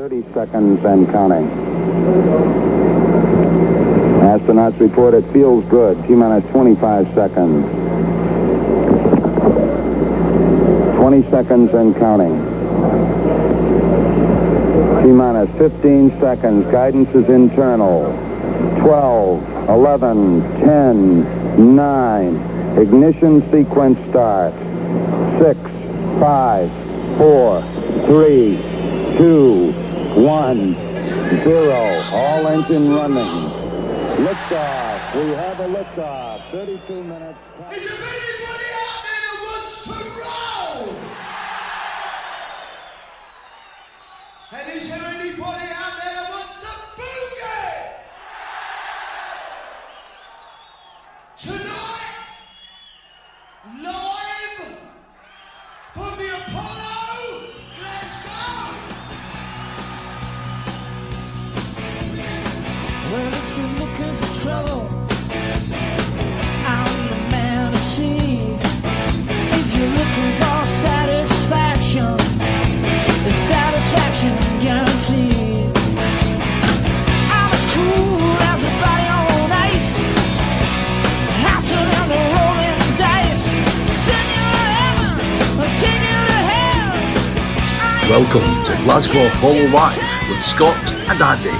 30 seconds and counting. Astronauts report it feels good. T-minus 25 seconds. 20 seconds and counting. T-minus 15 seconds. Guidance is internal. 12, 11, 10, 9. Ignition sequence starts. 6, 5, 4, 3, 2, 1, 0. All engine running. Liftoff. We have a liftoff. 32 minutes. Is there anybody out there that wants to roll? And is there anybody out there that wants to boogie? Tonight, live from the Apollo, Glasgow. Well, if you're looking for trouble, I'm the man to see. If you're looking for satisfaction, the satisfaction guaranteed. I'm as cool as a body on ice, hotter than the rolling dice. Send you to heaven, or take you to hell. Welcome to Glasgow Apollo Live with Scott and Andy.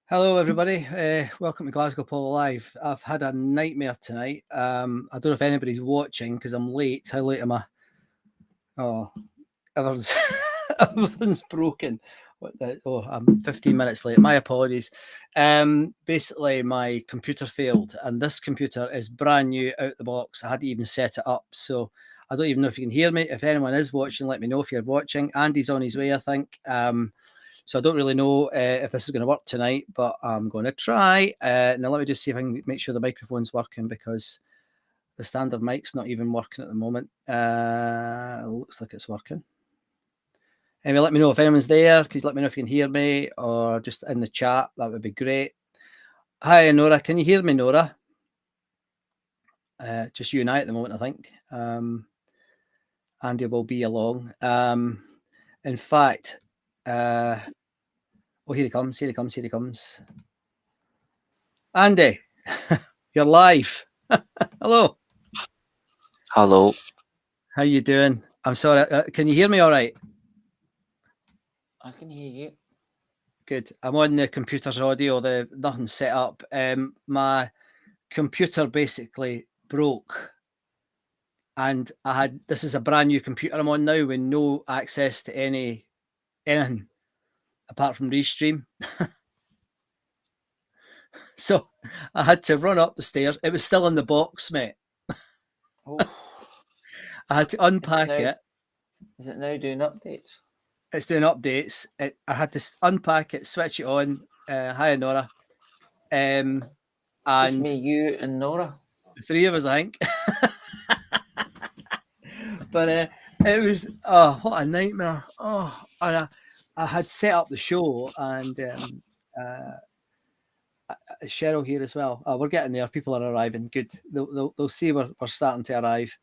Hello everybody, welcome to Glasgow Apollo Live. I've had a nightmare tonight. I don't know if anybody's watching because I'm late. How late am I? Oh, everything's broken. I'm 15 minutes late. My apologies. Basically, my computer failed, and this computer is brand new out the box. I hadn't even set it up, so I don't even know if you can hear me. If anyone is watching, let me know if you're watching. Andy's on his way, I think. So I don't really know if this is going to work tonight, but I'm going to try. Now let me just see if I can make sure the microphone's working, because the standard mic's not even working at the moment. Looks like it's working. Anyway, let me know if anyone's there. Could you let me know if you can hear me, or just in the chat? That would be great. Hi, Nora. Can you hear me, Nora? Just you and I at the moment, I think. Andy will be along. In fact... oh, here he comes, here he comes, here he comes. Andy, you're live. Hello. Hello. How you doing? I'm sorry, can you hear me all right? I can hear you. Good. I'm on the computer's audio, nothing's set up. My computer basically broke, and this is a brand new computer I'm on now with no access to anything apart from Restream. So I had to run up the stairs. It was still in the box, mate. Oh. I had to unpack it. Is it now doing updates? It's doing updates. I had to unpack it, switch it on. Hi, Nora. And Just me, you, and Nora. The three of us, I think. But it was, oh, what a nightmare. Oh, and I had set up the show, and Cheryl here as well. We're getting there. People are arriving. Good. They'll see we're starting to arrive.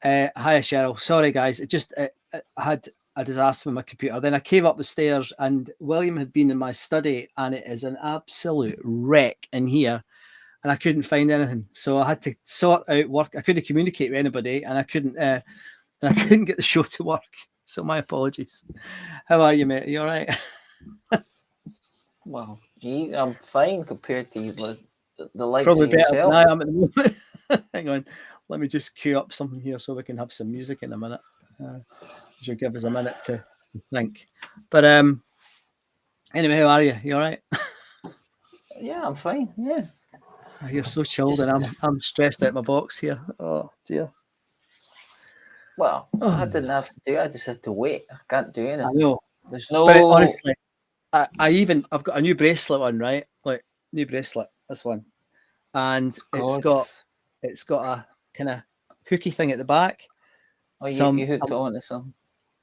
Hi, Cheryl. Sorry, guys. I had a disaster with my computer. Then I came up the stairs, and William had been in my study, and it is an absolute wreck in here, and I couldn't find anything. So I had to sort out work. I couldn't communicate with anybody, and I couldn't get the show to work. So my apologies. How are you, mate? Are you all right? Well, gee, I'm fine compared to the likes Probably of better yourself. than I am at the moment. Hang on. Let me just queue up something here so we can have some music in a minute. Should give us a minute to think. But anyway, how are you? You all right? Yeah, I'm fine. Yeah. You're so chilled, and I'm stressed out of my box here. Oh dear. Well, I didn't have to do it. I just had to wait. I can't do anything. I know. There's no. But honestly, I've got a new bracelet on, right? Like new bracelet, this one, and it's got a kind of hooky thing at the back. Oh, you hooked it onto something.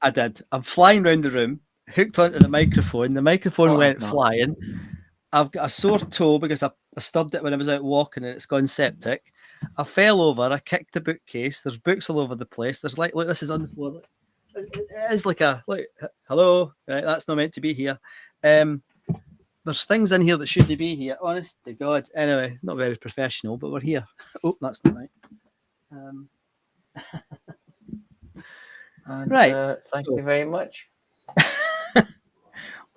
I did. I'm flying around the room, hooked onto the microphone. The microphone went flying. I've got a sore toe because I stubbed it when I was out walking, and it's gone septic. I fell over. I kicked the bookcase. There's books all over the place. There's like, look, this is on the floor. Look. It is like hello. Right, that's not meant to be here. There's things in here that shouldn't be here. Honest to God. Anyway, not very professional, but we're here. Oh, that's not right. And, thank you very much.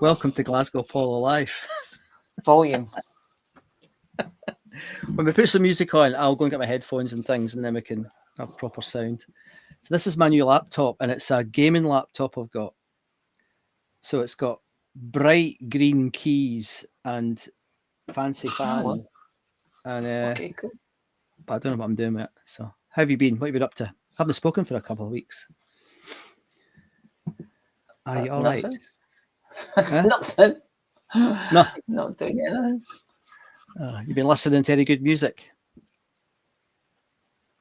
Welcome to Glasgow Apollo Live. Volume. When we put some music on, I'll go and get my headphones and things, and then we can have proper sound. So this is my new laptop, and it's a gaming laptop I've got. So it's got bright green keys and fancy fans. And Okay, cool. but I don't know what I'm doing with it. So how have you been? What have you been up to? I haven't spoken for a couple of weeks. Are you all right? Huh? Nothing. No. Not doing anything. You've been listening to any good music?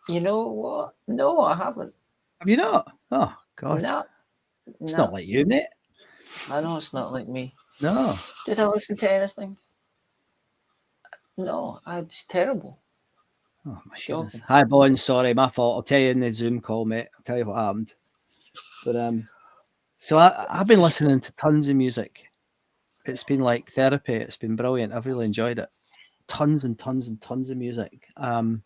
You know what? No, I haven't. Have you not? Oh, God. No. It's not like you, mate. I know it's not like me. No. Did I listen to anything? No, it's terrible. Oh, my goodness. Hi, Bon. Sorry, my fault. I'll tell you in the Zoom call, mate. I'll tell you what happened. But so I've been listening to tons of music. It's been like therapy. It's been brilliant. I've really enjoyed it. Tons and tons and tons of music. A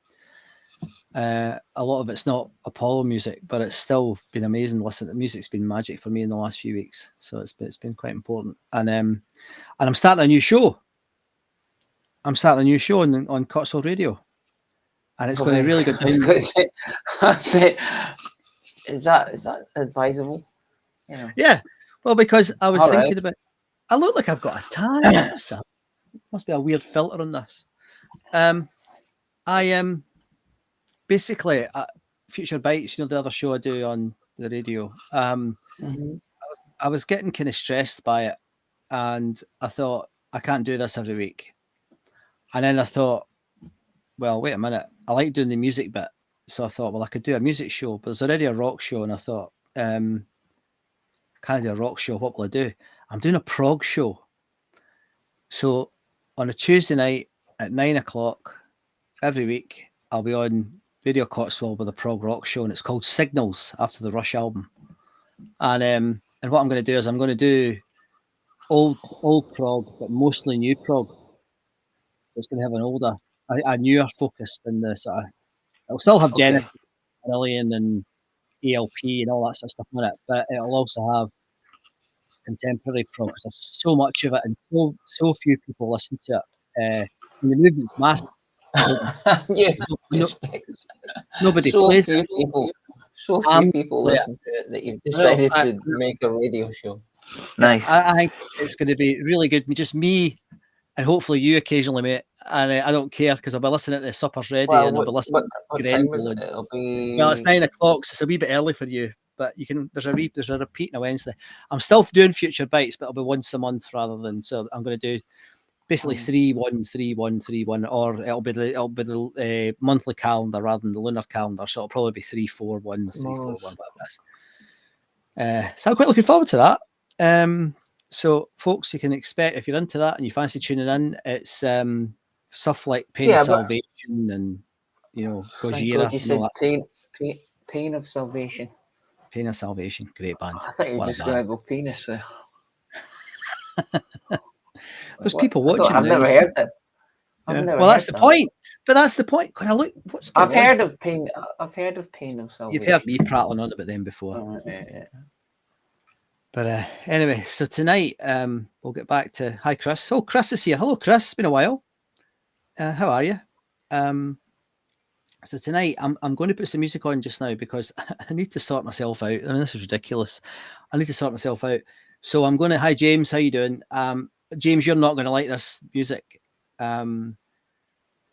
lot of it's not Apollo music, but it's still been amazing. Listen, the music's been magic for me in the last few weeks, so it's been quite important. And I'm starting a new show. I'm starting a new show on Cotswold Radio, and it's going to really go down. Is that advisable? You know. Yeah, well, because I was thinking about. I look like I've got a tan. Must be a weird filter on this. I am basically Future Bites. You know, the other show I do on the radio. I was getting kind of stressed by it, and I thought I can't do this every week. And then I thought, well, wait a minute. I like doing the music bit, so I thought, well, I could do a music show, but there's already a rock show, and I thought, can I do a rock show? What will I do? I'm doing a prog show. So on a Tuesday night at 9:00 every week, I'll be on Radio Cotswold with a prog rock show, and it's called Signals after the Rush album. And what I'm going to do is I'm going to do old prog, but mostly new prog. So it's going to have a newer focus than the sort of. It'll still have Genesis, Alien, and ELP and all that sort of stuff on it, but it'll also have contemporary prog. There's so much of it, and so few people listen to it. And the movement's massive. Nobody plays it. So few people listen to it that you've decided to make a radio show. Nice. I think it's going to be really good. Just me, and hopefully you occasionally, mate. And I don't care because I'll be listening to the Supper's Ready, and I'll be listening what to time is it? It'll be... Well, it's 9:00, so it's a wee bit early for you. But you can. There's a repeat on a Wednesday. I'm still doing Future Bites, but it'll be once a month rather than. So I'm going to do basically 3-1-3-1-3-1, or it'll be the monthly calendar rather than the lunar calendar. So it'll probably be 3-4-1, 3-4-1, whatever it is. So I'm quite looking forward to that. So folks, you can expect, if you're into that and you fancy tuning in, it's stuff like Pain of Salvation and Gojira. You said Pain of Salvation. Pain of Salvation, great band. I thought you were just going to go penis there. There's people watching. I've never heard that. Well, that's the point. But that's the point. I've heard of Pain of Salvation. You've heard me prattling on about them before. Yeah. But anyway, so tonight we'll get back to hi Chris. Oh, Chris is here. Hello, Chris. It's been a while. How are you? So tonight I'm going to put some music on just now because I need to sort myself out. I mean, this is ridiculous. I need to sort myself out. So I'm going to. Hi James, how you doing? James, you're not going to like this music. I'm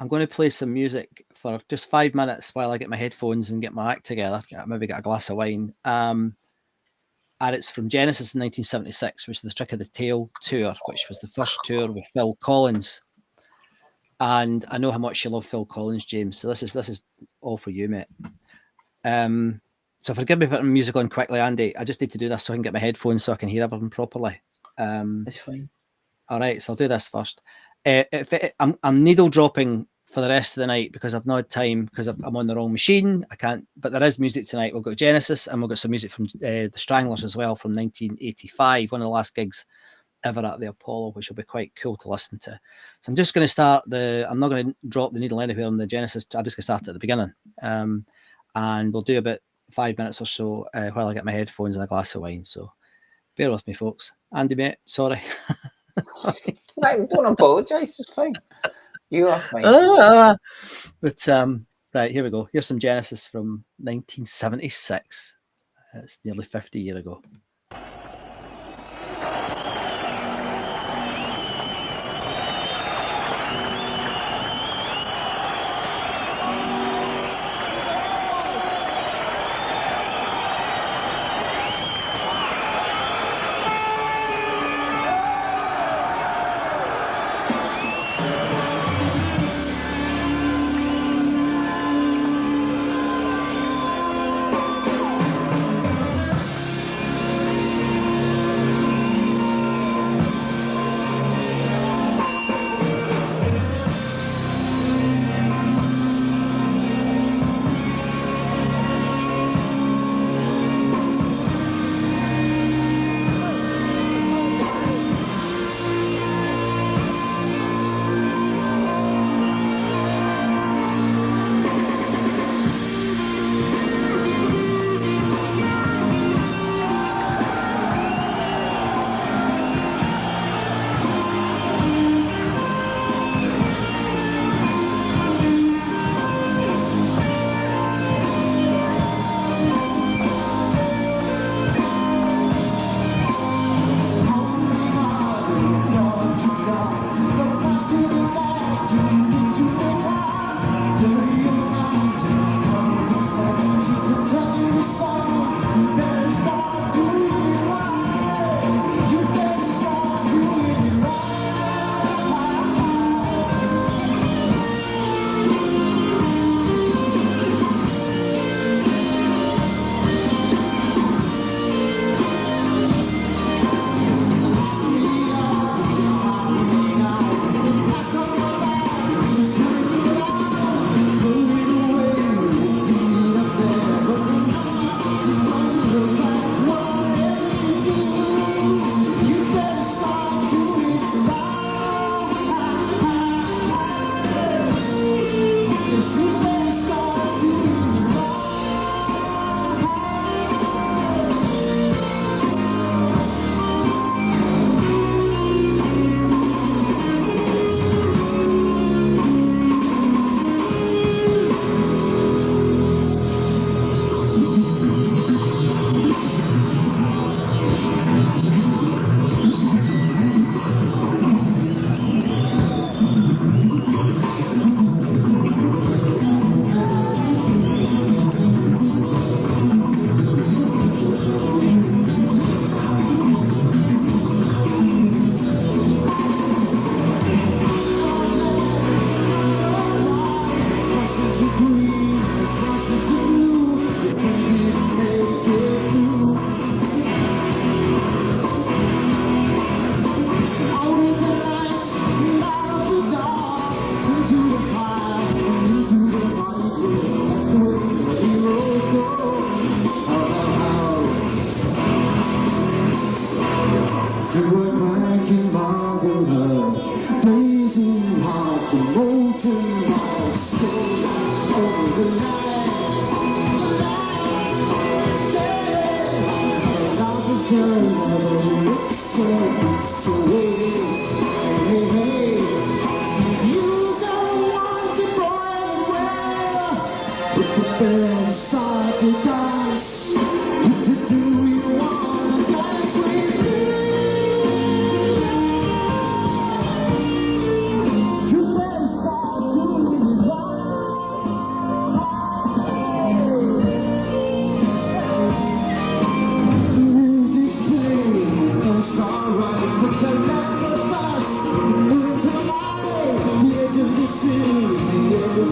going to play some music for just 5 minutes while I get my headphones and get my act together. Maybe get a glass of wine. And it's from Genesis in 1976, which is the Trick of the Tail tour, which was the first tour with Phil Collins. And I know how much you love Phil Collins, James. So this is all for you, mate. So forgive me putting music on quickly, Andy. I just need to do this so I can get my headphones so I can hear everything properly. It's fine. All right, so I'll do this first. I'm needle dropping for the rest of the night because I've not had time because I'm on the wrong machine. I can't, but there is music tonight. We've got Genesis and we've got some music from the Stranglers as well from 1985, one of the last gigs ever at the Apollo, which will be quite cool to listen to. So I'm just going to start I'm not going to drop the needle anywhere on the Genesis. I'm just going to start at the beginning. And we'll do about 5 minutes or so while I get my headphones and a glass of wine. So bear with me, folks. Andy, mate, sorry. Don't apologise. It's fine. You are fine. But right, here we go. Here's some Genesis from 1976. It's nearly 50 years ago.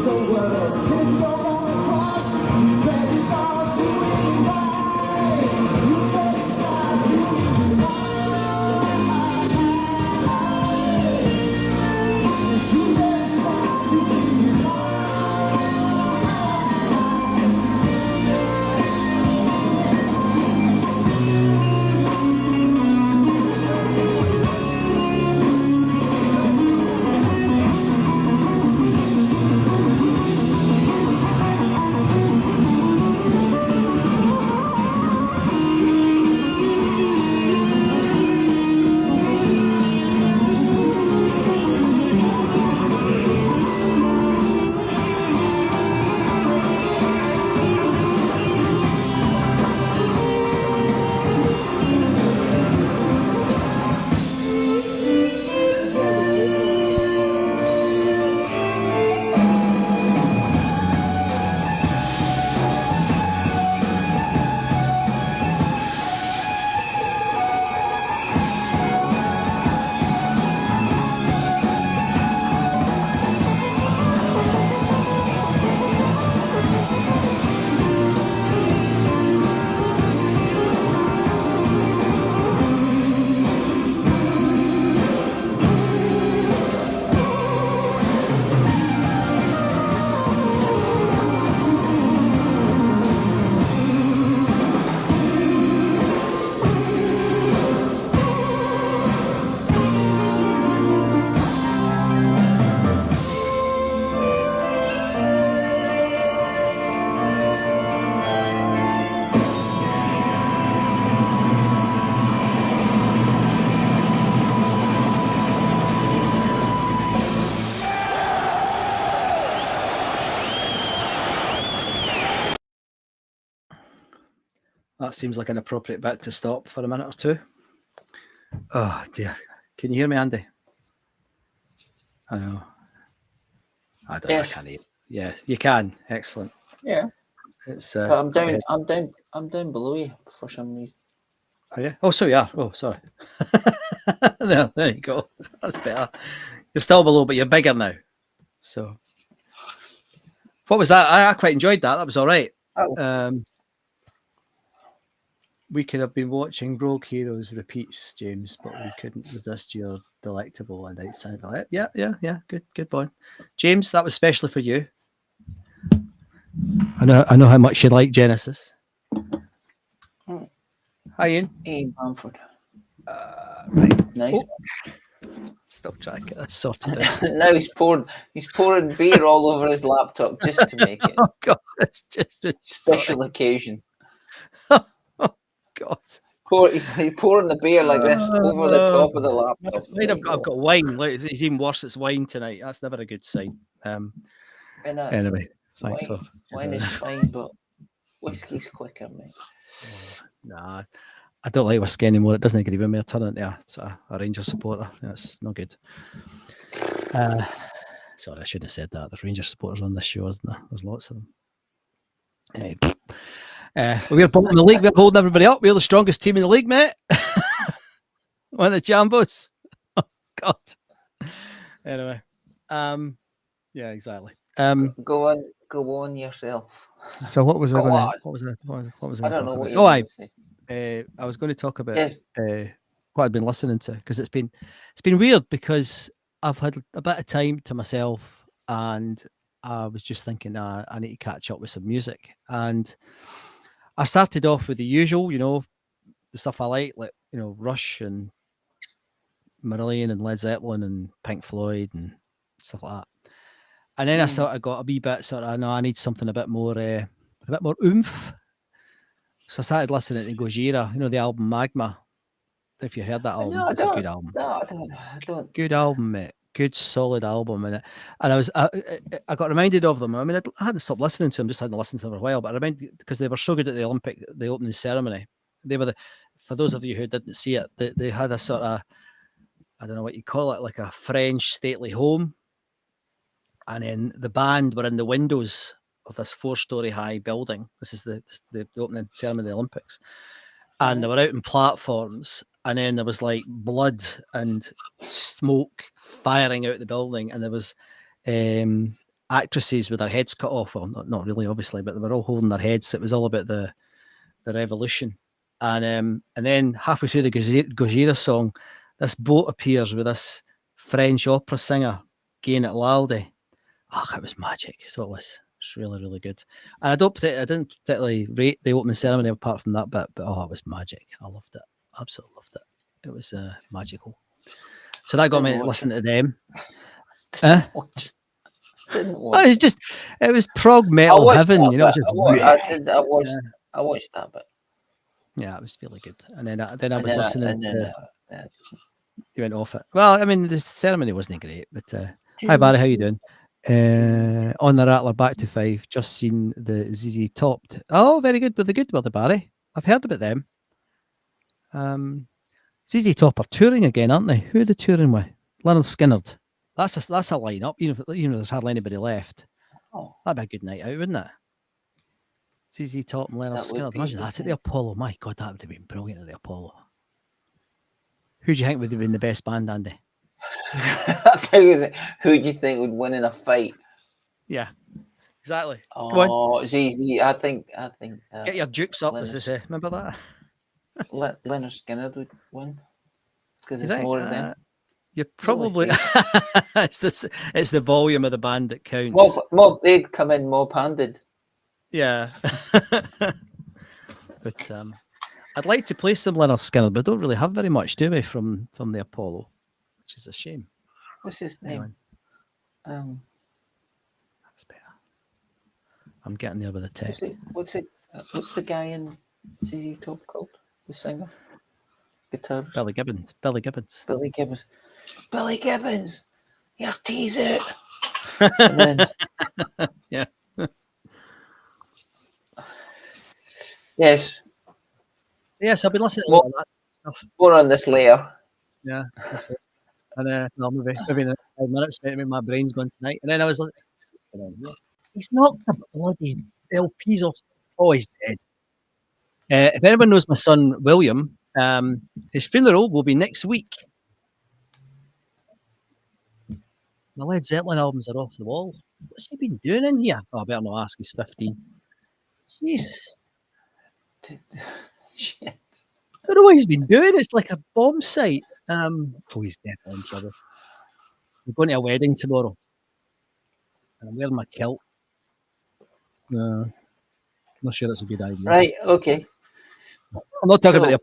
World, it's all across, let's start doing right. That seems like an appropriate bit to stop for a minute or two. Oh dear. Can you hear me, Andy? I know. I don't know. I can't hear. Yeah, you can. Excellent. Yeah. It's But I'm down. I'm down below you for some reason. Oh yeah. Oh, so you are. Oh, sorry. there you go. That's better. You're still below, but you're bigger now. So, what was that? I quite enjoyed that. That was all right. Oh. We could have been watching Rogue Heroes repeats, James, but we couldn't resist your delectable and outside of it. Yeah. Good boy, James. That was specially for you. I know how much you like Genesis. Hi, Ian. Hey, Bamford. Right. Nice. Still trying to get this sorted out. Now he's pouring beer all over his laptop just to make it. Oh God, it's just a Special occasion. Oh God. He's pouring the beer like this over the top of the laptop. I've got wine. It's even worse. It's wine tonight. That's never a good sign. Anyway, thanks for wine is fine, but whiskey's quicker, mate. Nah, I don't like whiskey anymore. It doesn't agree with me. I turn into a Rangers supporter. That's not good. Sorry, I shouldn't have said that. There's Rangers supporters on this show, isn't there? There's lots of them. Anyway, we're bottom the league. We're holding everybody up. We're the strongest team in the league, mate. One of the Jambos. Oh God. Anyway, yeah, exactly. Go on yourself. So what was I going to? What was I going to talk about? I was going to talk about what I'd been listening to, because it's been weird, because I've had a bit of time to myself, and I was just thinking, I need to catch up with some music, and I started off with the usual, the stuff I like Rush and Marillion and Led Zeppelin and Pink Floyd and stuff like that. And then I sort of got a wee bit I need something a bit more oomph. So I started listening to Gojira, the album Magma. If you heard that album, it's a good album. No, I don't. Good album, mate. Good, solid album. And I got reminded of them. I mean, I hadn't stopped listening to them, just hadn't listened to them for a while, but I reminded, because they were so good at the opening ceremony. They were for those of you who didn't see it, they had a sort of, I don't know what you call it, like a French stately home. And then the band were in the windows of this 4-story high building. This is the opening ceremony of the Olympics. And they were out in platforms, and then there was like blood and smoke firing out the building, and there was actresses with their heads cut off. Well, not really, obviously, but they were all holding their heads. It was all about the revolution. And then halfway through the Gojira song, this boat appears with this French opera singer, Gain at Lalde. Oh, it was magic. So it was. It's really, really good. And I didn't particularly rate the opening ceremony apart from that bit, but it was magic. I loved it. Absolutely loved it. It was magical. So that got me to listen to them. It was prog metal heaven. I watched that bit. Yeah, it was really good. And then I was listening to. You went off it. Well, I mean, the ceremony wasn't great, but hi Barry, how you doing? On the Rattler, back to 5. Just seen the ZZ Top. Oh, very good. Were they good, were they, Barry? I've heard about them. ZZ Top are touring again, aren't they? Who are they touring with? Leonard Skinner. That's a lineup. Even if there's hardly anybody left, that'd be a good night out, wouldn't it? ZZ Top and Leonard Skinner. Imagine that at the Apollo. My God, that would have been brilliant at the Apollo. Who do you think would have been the best band, Andy? Who do you think would win in a fight? Yeah, exactly. ZZ. I think. Get your dukes up, as they say. Remember that? Leonard Skinner would win because it's more of them. You're probably. It's the volume of the band that counts. They'd come in mob-handed. Yeah. But I'd like to play some Leonard Skinner, but don't really have very much, do we, from the Apollo, which is a shame. What's his name? That's better. I'm getting there with the tech. What's the guy in ZZ Top called? The singer? Guitarist? Billy Gibbons. Billy Gibbons! You're teasing! And then, yeah. Yes. Yes, I've been listening to all that stuff. More on this later. Yeah, that's it. And no, maybe in the 5 minutes, maybe my brain's gone tonight. And then I was like, what's going on here? He's knocked the bloody LPs off. Oh, he's dead. If anyone knows my son William, his funeral will be next week. My Led Zeppelin albums are off the wall. What's he been doing in here? Oh, I better not ask. He's 15. Jesus. Shit. I don't know what he's been doing. It's like a bomb site. He's definitely in trouble. We're going to a wedding tomorrow. And I'm wearing my kilt. I'm not sure that's a good idea. Right, okay. I'm not talking about the.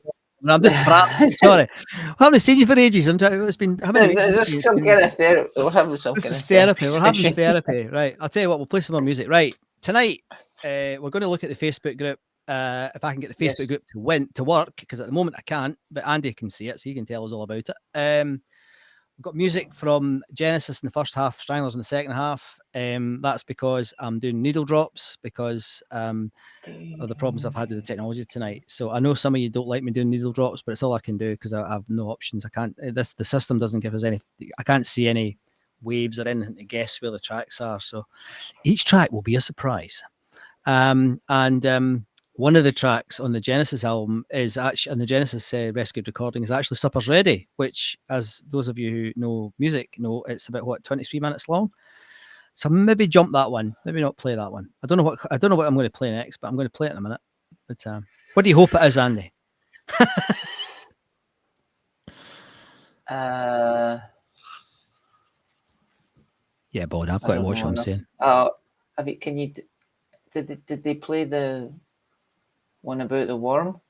I'm just sorry. I haven't seen you for ages. It's been how many weeks? This is some kind of therapy. We're having some This kind is of therapy. We're having therapy. Right. I'll tell you what, we'll play some more music. Right. Tonight, we're going to look at the Facebook group. If I can get the Facebook group to work, because at the moment I can't, but Andy can see it, so he can tell us all about it. We've got music from Genesis in the first half, Stranglers in the second half. That's because I'm doing needle drops because of the problems I've had with the technology tonight. So I know some of you don't like me doing needle drops, but it's all I can do because I have no options. I can't. The system doesn't give us any. I can't see any waves or anything to guess where the tracks are. So each track will be a surprise. One of the tracks on the Genesis album is actually, on the Genesis rescued recording, is actually Supper's Ready, which, as those of you who know music know, it's about 23 minutes long. So maybe jump that one, maybe not play that one. I don't know what I'm going to play next, but I'm going to play it in a minute. But what do you hope it is, Andy? Yeah, Bod, I've got to watch what I'm saying. Did they play the one about the worm?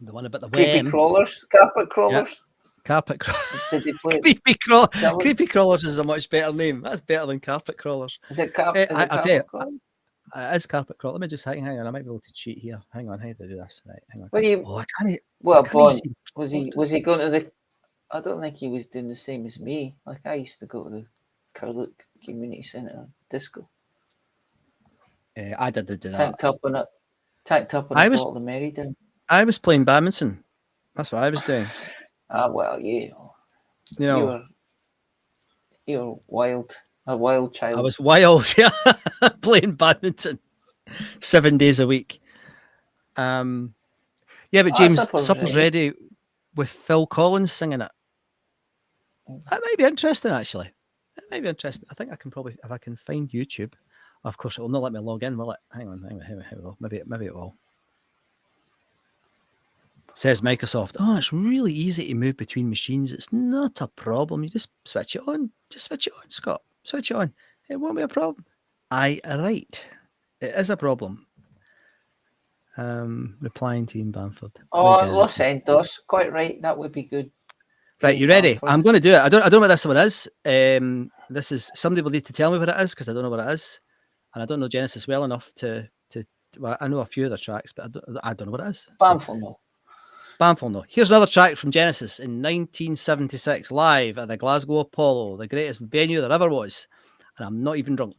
The one about the creepy worm. Crawlers, carpet crawlers. Yeah. Carpet crawlers. Did they play creepy crawlers? Creepy crawlers is a much better name. That's better than carpet crawlers. Is it carpet? I'll tell you, it's carpet crawler. Let me just hang on. I might be able to cheat here. Hang on, how do I do this? Right, hang on. I can't. Well, Bon, was he going to the? I don't think he was doing the same as me. Like I used to go to the Carluke Community Centre disco. I did do that. Tanked up on a bottle of Mary down. I was playing badminton. That's what I was doing. Well, you were wild, a wild child. I was wild, yeah, playing badminton 7 days a week. Yeah, but James, Supper's Ready with Phil Collins singing it. That might be interesting, actually. That might be interesting. I think I can probably, if I can find YouTube. Of course, it will not let me log in, will it? Hang on. Maybe it will. Says Microsoft, it's really easy to move between machines. It's not a problem. You just switch it on. Just switch it on, Scott. Switch it on. It won't be a problem. Right. It is a problem. Replying to Ian Bamford. Los Santos. Quite right. That would be good. Right, you ready? I'm going to do it. I don't know what this one is. This is, somebody will need to tell me what it is because I don't know what it is. And I don't know Genesis well enough to well, I know a few other tracks, but I don't know what it is. Bamful, no. Here's another track from Genesis in 1976, live at the Glasgow Apollo, the greatest venue there ever was. And I'm not even drunk.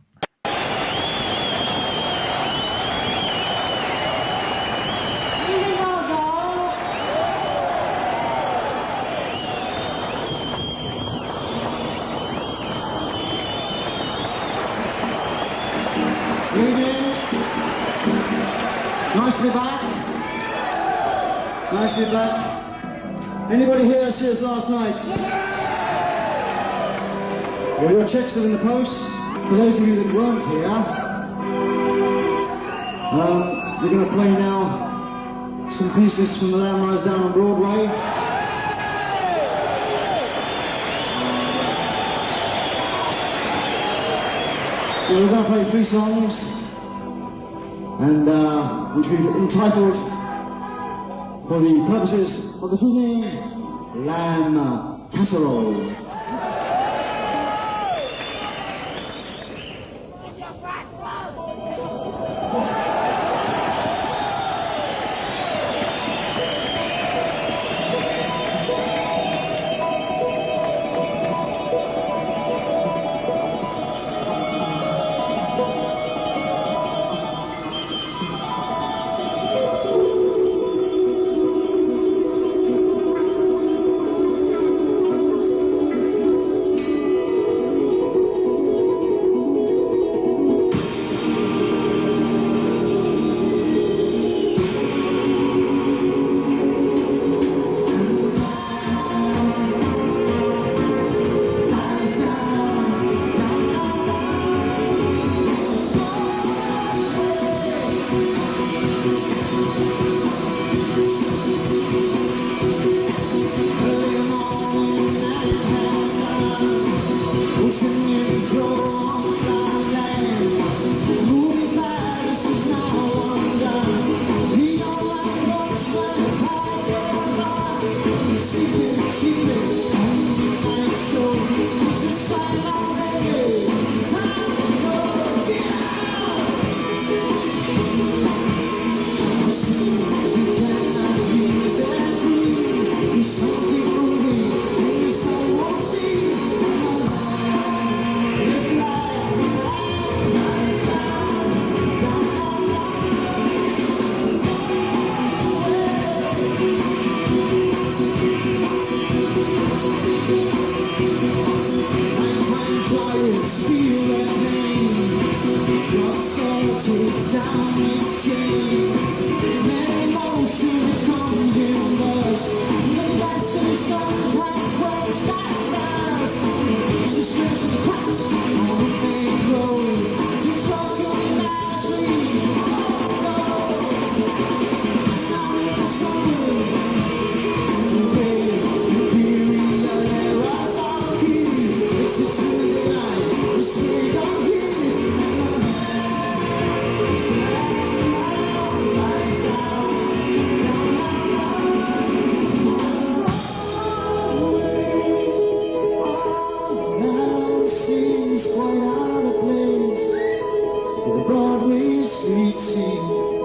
Nice to be back. Nice to be back. Anybody here see us last night? Well, your checks are in the post. For those of you that weren't here, we're going to play now some pieces from the Landrise down on Broadway. We're going to play 3 songs, and which we've entitled, for the purposes of the evening, Lamb Casserole.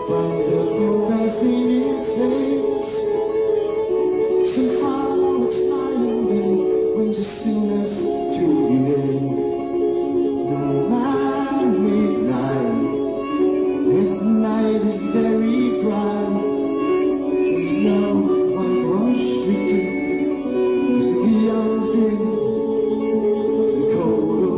finds a progressing its face. Somehow it's smiling when brings a soonness to the end. No matter midnight, midnight is very bright. There's no one rush between as the young's day to the colder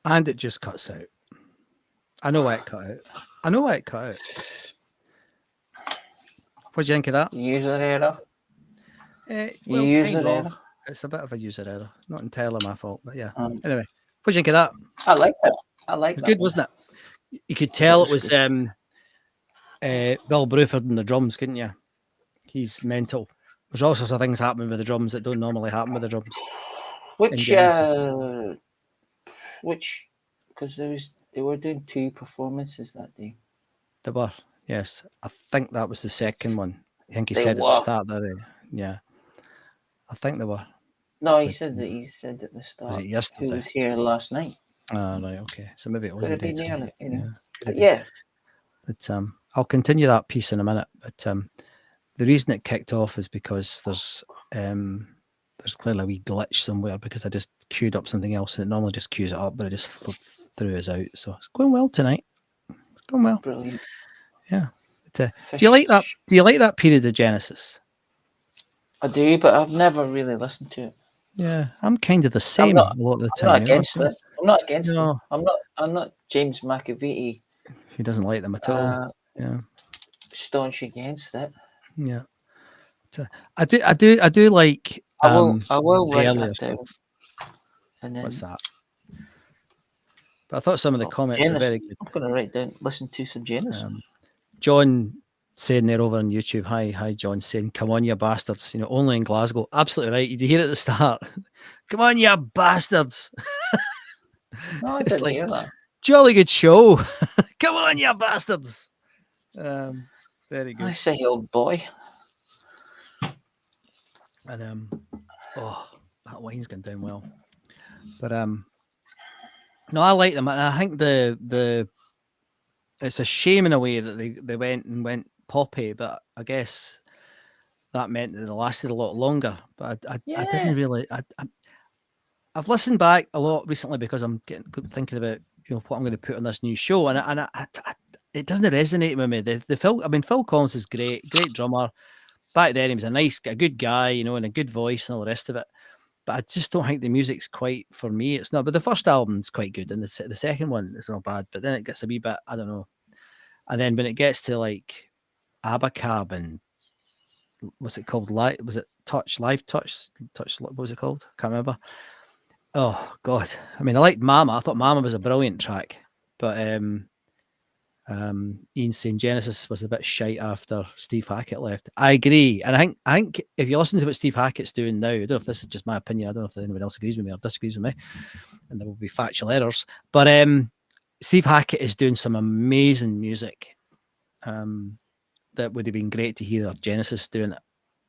And it just cuts out. I know why it cut out. I know why it cut out. What do you think of that? User error. Well, User kind error. of. It's a bit of a user error. Not entirely my fault, but yeah. Anyway, what do you think of that? I like that. I like that. Good, wasn't it? You could tell it was Bill Bruford in the drums, couldn't you? He's mental. There's all sorts of things happening with the drums that don't normally happen with the drums. Which, because they were doing 2 performances that day. They were. Yes, I think that was the second one. I think he They said at the were. start that. Yeah, I think they were. No, he But, said that. He said at the start. was it Who yesterday? was here last night? Ah, right, okay. So maybe it was Could a have day been today. early, you know. Yeah, could But have been. yeah, But I'll continue that piece in a minute. But the reason it kicked off is because there's clearly a wee glitch somewhere because I just queued up something else and it normally just queues it up, but it just threw us out. So it's going well tonight. It's going well. brilliant. Yeah. But, do you like that? Do you like that period of Genesis? I do, but I've never really listened to it. Yeah, I'm kind of the I'm same not. a lot of the I'm time. not against it. I'm not against No. them. I'm not James McAvity. He doesn't like them at all. Yeah. Staunch against it. Yeah. I do like I will the write earlier that down. stuff. And then, What's that? But I thought some of the comments were very good. I'm going to write down. Listen to some Genesis. John saying there over on YouTube, hi John, saying, "Come on, you bastards!" You know, only in Glasgow. Absolutely right. Did you hear it at the start? Come on, you bastards! No, I It's didn't like, hear that. jolly good show. Come on, you bastards! Very good. I say, old boy. And oh, that wine's gone down well. But no, I like them, and I think the it's a shame in a way that they went poppy, but I guess that meant that they lasted a lot longer. But I didn't really. I've listened back a lot recently because I'm thinking about what I'm going to put on this new show, and it doesn't resonate with me. Phil Collins is great drummer. Back then he was a good guy, and a good voice and all the rest of it. But I just don't think the music's quite for me. It's not. But the first album's quite good, and the second one is not bad. But then it gets a wee bit, I don't know. And then when it gets to like Abacab and what's it called? Was it Live Touch? What was it called? Can't remember. Oh God! I mean, I liked Mama. I thought Mama was a brilliant track, but Ian saying Genesis was a bit shite after Steve Hackett left. I agree, and I think if you listen to what Steve Hackett's doing now, I don't know if this is just my opinion. I don't know if anyone else agrees with me or disagrees with me, and there will be factual errors. But Steve Hackett is doing some amazing music. That would have been great to hear Genesis doing it.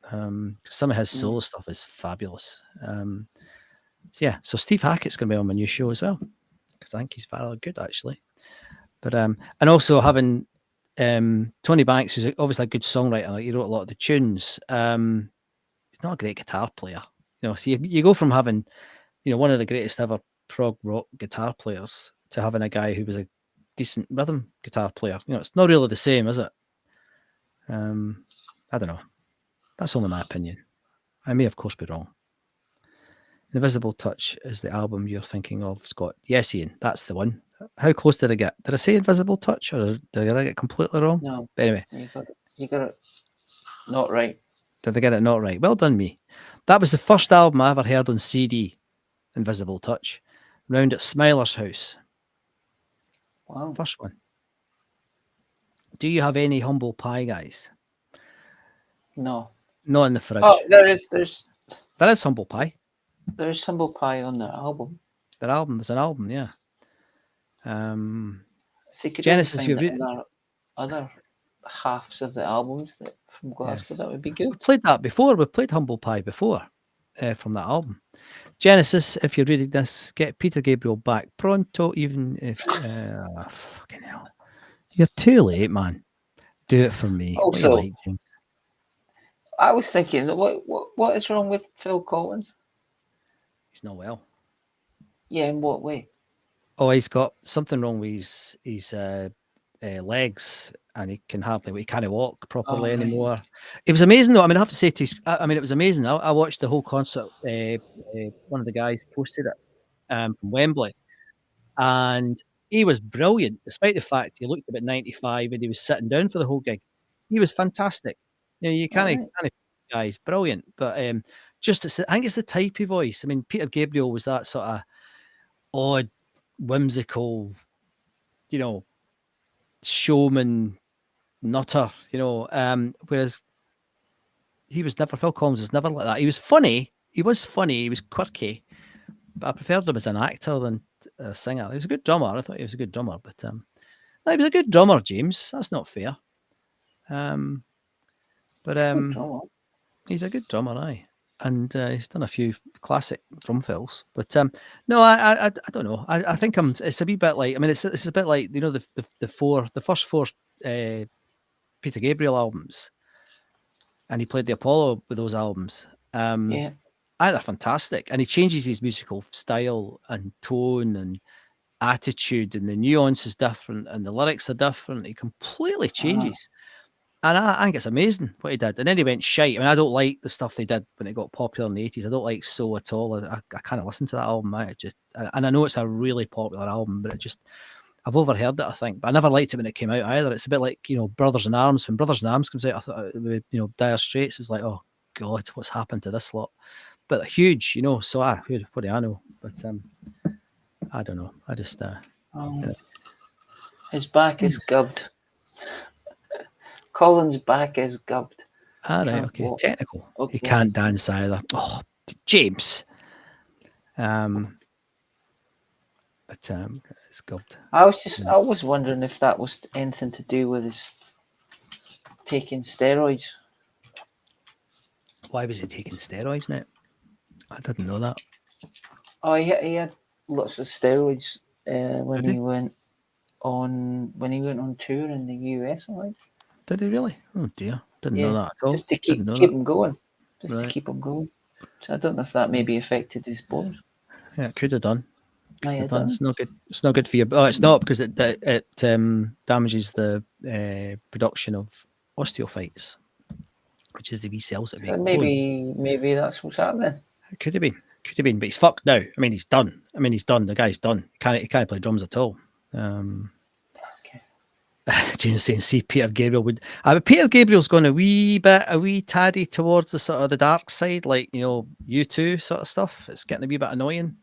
Some of his solo stuff is fabulous. So Steve Hackett's going to be on my new show as well because I think he's very good actually. But and also having Tony Banks, who's obviously a good songwriter, like he wrote a lot of the tunes. He's not a great guitar player, So you go from having, one of the greatest ever prog rock guitar players to having a guy who was a decent rhythm guitar player. It's not really the same, is it? I don't know. That's only my opinion. I may, of course, be wrong. Invisible Touch is the album you're thinking of, Scott. Yes, Ian, that's the one. How close did I get? Did I say Invisible Touch, or did I get completely wrong? No. But anyway, you got it not right. Did I get it not right? Well done, me. That was the first album I ever heard on CD. Invisible Touch, round at Smiler's house. Wow. First one. Do you have any humble pie, guys? No. Not in the fridge. Oh, there is humble pie. There's humble pie on the album. There's an album, yeah. If they could Genesis, find other halves of the albums from Glasgow, that would be good. We've played that before. We've played Humble Pie before from that album. Genesis, if you're reading this, get Peter Gabriel back pronto, even if fucking hell. You're too late, man. Do it for me. Also, like, James? I was thinking, what is wrong with Phil Collins? He's not well. Yeah, in what way? Oh, he's got something wrong with his legs, and he can't walk properly anymore. It was amazing, though. I mean, I have to say it was amazing. I watched the whole concert. One of the guys posted it from Wembley, and he was brilliant, despite the fact he looked about 95 and he was sitting down for the whole gig. He was fantastic. You can't guys, brilliant. But I think it's the type of voice. I mean, Peter Gabriel was that sort of odd, whimsical, showman nutter, whereas Phil Collins was never like that. He was funny. He was quirky, but I preferred him as an actor than a singer. He was a good drummer. I thought he was a good drummer, but he was a good drummer, James. That's not fair. But he's a good drummer, aye. And he's done a few classic drum fills. But no, I don't know. I think it's a wee bit like, I mean, it's a bit like, you know, the first four Peter Gabriel albums, and he played the Apollo with those albums. Yeah. They're fantastic, and he changes his musical style and tone and attitude, and the nuance is different, and the lyrics are different. He completely changes. And I think it's amazing what he did. And then he went shite. I mean, I don't like the stuff they did when it got popular in the 80s. I don't like So at all. I kind of listen to that album. And I know it's a really popular album, but I've overheard it, I think. But I never liked it when it came out either. It's a bit like, you know, Brothers in Arms. When Brothers in Arms comes out, I thought, you know, Dire Straits, it was like, oh, God, what's happened to this lot? But they're huge, you know. So, what do I know? But I don't know. I just... you know. His back is gubbed. Colin's back is gubbed. Right, okay. Technical. Okay. He can't dance either. Oh, James. But it's gubbed. I was wondering if that was anything to do with his taking steroids. Why was he taking steroids, mate? I didn't know that. Oh, he had lots of steroids when he went on tour in the US, I think. Did he really? Oh dear, didn't know that at all. Just to keep him going, to keep him going. So I don't know if that maybe affected his bones. Yeah, it could have done. It's not good. It's not good for you. Oh, it's not, because it damages the production of osteophytes, which is the wee cells that make bone. Maybe that's what's happening. It could have been, but he's fucked now. I mean, he's done. The guy's done. He can't play drums at all. James saying, see, Peter Gabriel would. Peter Gabriel's gone a wee taddy towards the sort of the dark side, like, you know, U2 sort of stuff. It's getting a wee bit annoying.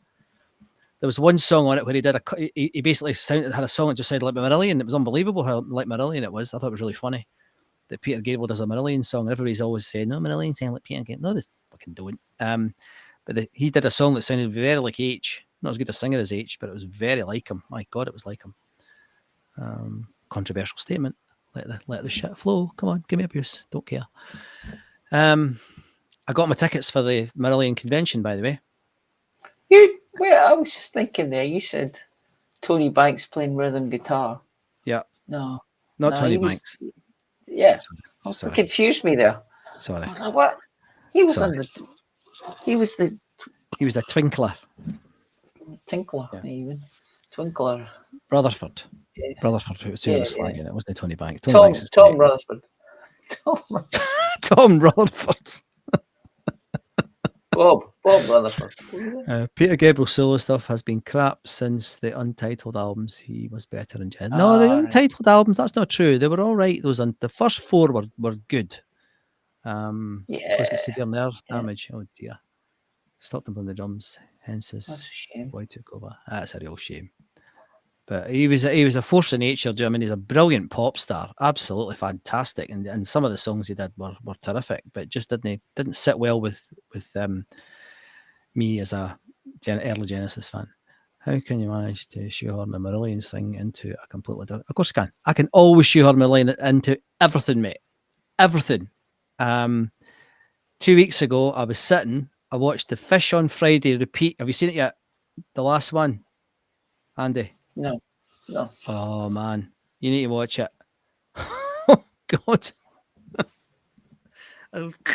There was one song on it where he basically had a song that just said like Marillion. It was unbelievable how like Marillion it was. I thought it was really funny that Peter Gabriel does a Marillion song. Everybody's always saying, no, Marillion sound like Peter Gabriel. No, they fucking don't. But he did a song that sounded very like H. Not as good a singer as H, but it was very like him. My God, it was like him. Controversial statement. Let the shit flow. Come on, give me abuse. Don't care. I got my tickets for the Marillion convention, by the way. I was just thinking there. You said Tony Banks playing rhythm guitar. Yeah. No, not Tony Banks. Yeah, Sorry. Confused me there. Sorry. I was like, what? He was the twinkler. Tinkler, even twinkler. Rutherford. Yeah. Rutherford, who was slagging it, wasn't it? Tony Banks. Tom Rutherford. Tom Rutherford. Bob Rutherford. Peter Gabriel's solo stuff has been crap since the Untitled albums. He was better in general. No, the Untitled albums, that's not true. They were all right. The first four were good. Because it's severe nerve damage. Oh dear. Stopped him on the drums. Hence his boy took over. That's a real shame. But he was a force of nature. I mean, he's a brilliant pop star, absolutely fantastic, and some of the songs he did were terrific, but just didn't sit well with me as a early Genesis fan. How can you manage to shoehorn a Marillion thing into a completely different? Of course I can. I can always shoehorn Marillion into everything, mate. Everything. 2 weeks ago, I watched The Fish on Friday repeat. Have you seen it yet? The last one, Andy? No. Oh man, you need to watch it. Oh God.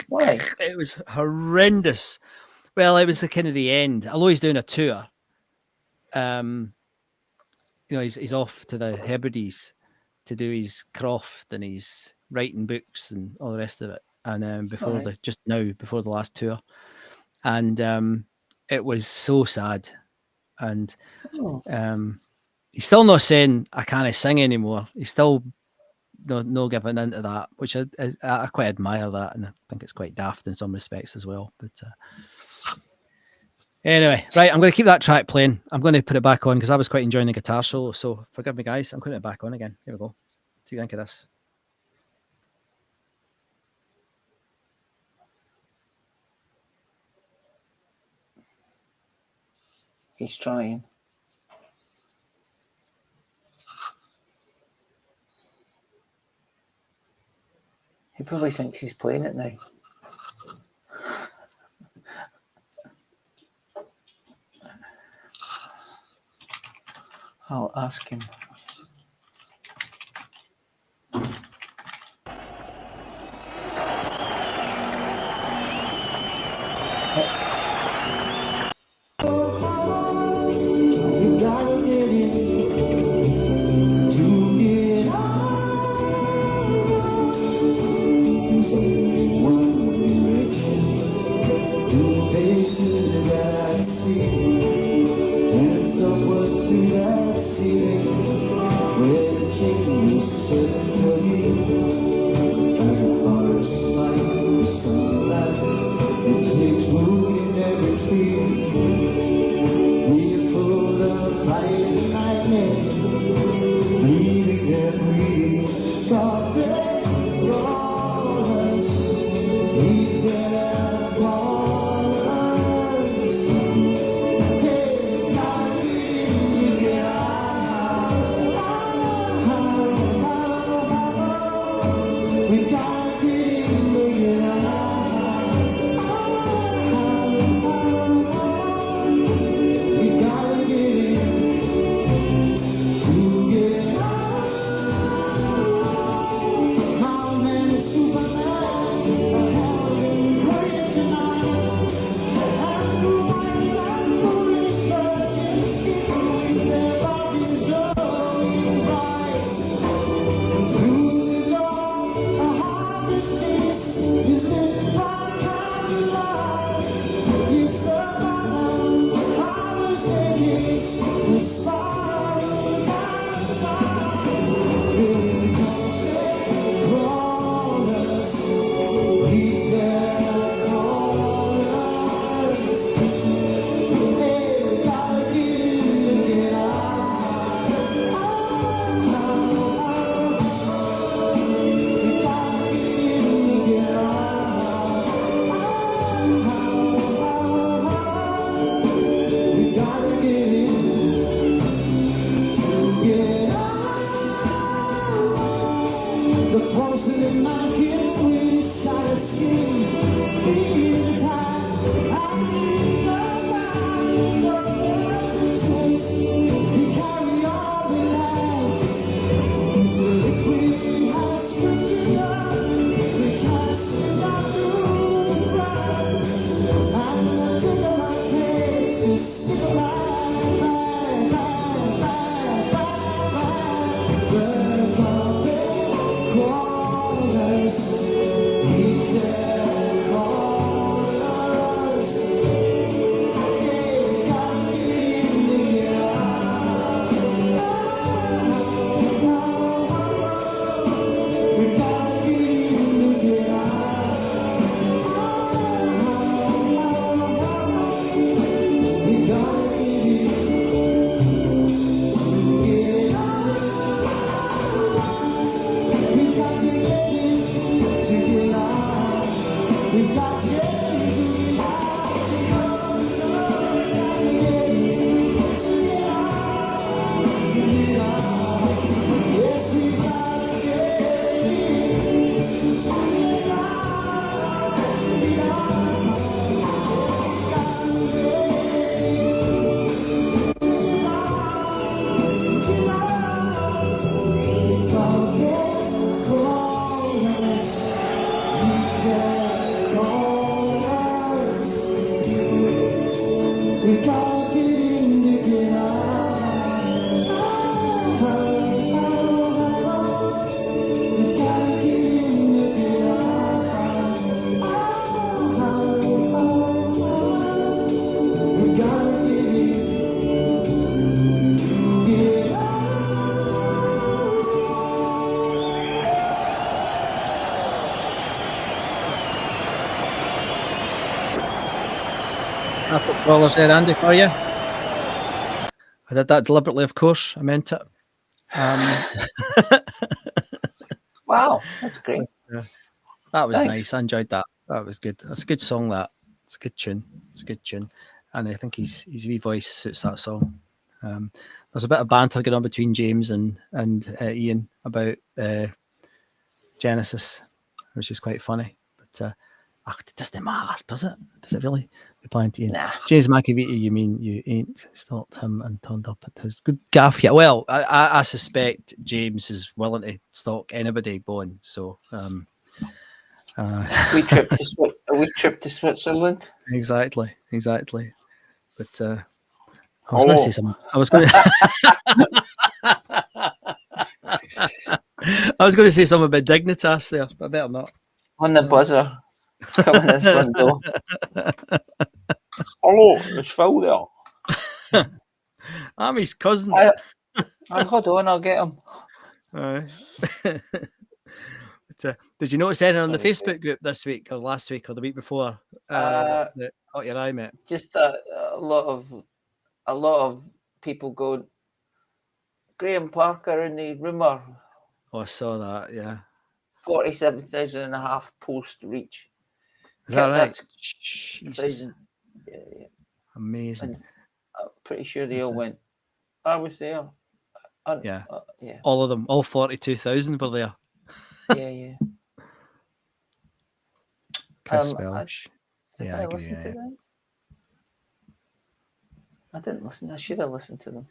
Why? It was horrendous. Well, it was the kind of the end. Although he's doing a tour, you know, he's off to the Hebrides to do his croft and he's writing books and all the rest of it. And before the last tour, and it was so sad. And he's still not saying I can't sing anymore. He's still no giving into that, which I quite admire that, and I think it's quite daft in some respects as well. But anyway, right, I'm going to keep that track playing. I'm going to put it back on because I was quite enjoying the guitar solo. So forgive me, guys. I'm putting it back on again. Here we go. What do you think of this? He's trying. He probably thinks he's playing it now. I'll ask him. We gotta get it to get one direction. Two faces that I see, and someone to that ceiling where the change is certainly. And cars fight the sunlight, it takes root in every tree. We are full of light and lightning, leaving every scarlet flowers. We get flowers. Hey, gotta get out. We gotta get out. We gotta get to get out. How many Superman have been praying tonight? And the white and foolish virgins keeping their bodies glowing bright. Through the door, a harvest is lit by candlelight. You survive, I was thinking, with sorrows and sighs. Here comes the crawlers, lead their crawlers. Hey, gotta get out. We gotta get out. We gotta get out. The porcelain monkey with his shattered skin, he's a time, and he does not taste. He carry all the land. The liquid has switched up, the cast is out through the ground, and the tickle of cakes is sick of Crawlers there, Andy, for you. I did that deliberately, of course. I meant it. Wow, that's great. That was Thanks. nice. I enjoyed that. That was good. That's a good song. That it's a good tune. It's a good tune, and I think his wee voice suits that song. There's a bit of banter going on between James and Ian about Genesis. which is quite funny. But it doesn't matter, does it? Does it really? Replying to Ian. Nah. James McAvity, you mean you ain't stalked him and turned up at his good gaff yet? Well, I suspect James is willing to stalk anybody, Bon. So we trip to Switzerland. Exactly. But I was going to say something. I was going to say something about Dignitas there, but I better not. On the buzzer, coming in the front door. Hello, it's Phil there. I'm his cousin. Hold on, I'll get him. But, did you notice anything on the Facebook group this week or last week or the week before that caught your eye, mate? Just a lot of people going, Graham Parker in the rumour. Oh, I saw that, yeah. 47,000 and a half post reach. Is that right? Yeah. Amazing. And I'm pretty sure they all went, I was there. Yeah. Yeah. All of them, all 42,000 were there. Yeah. Chris Welsh. I listened to them. I didn't listen. I should have listened to them.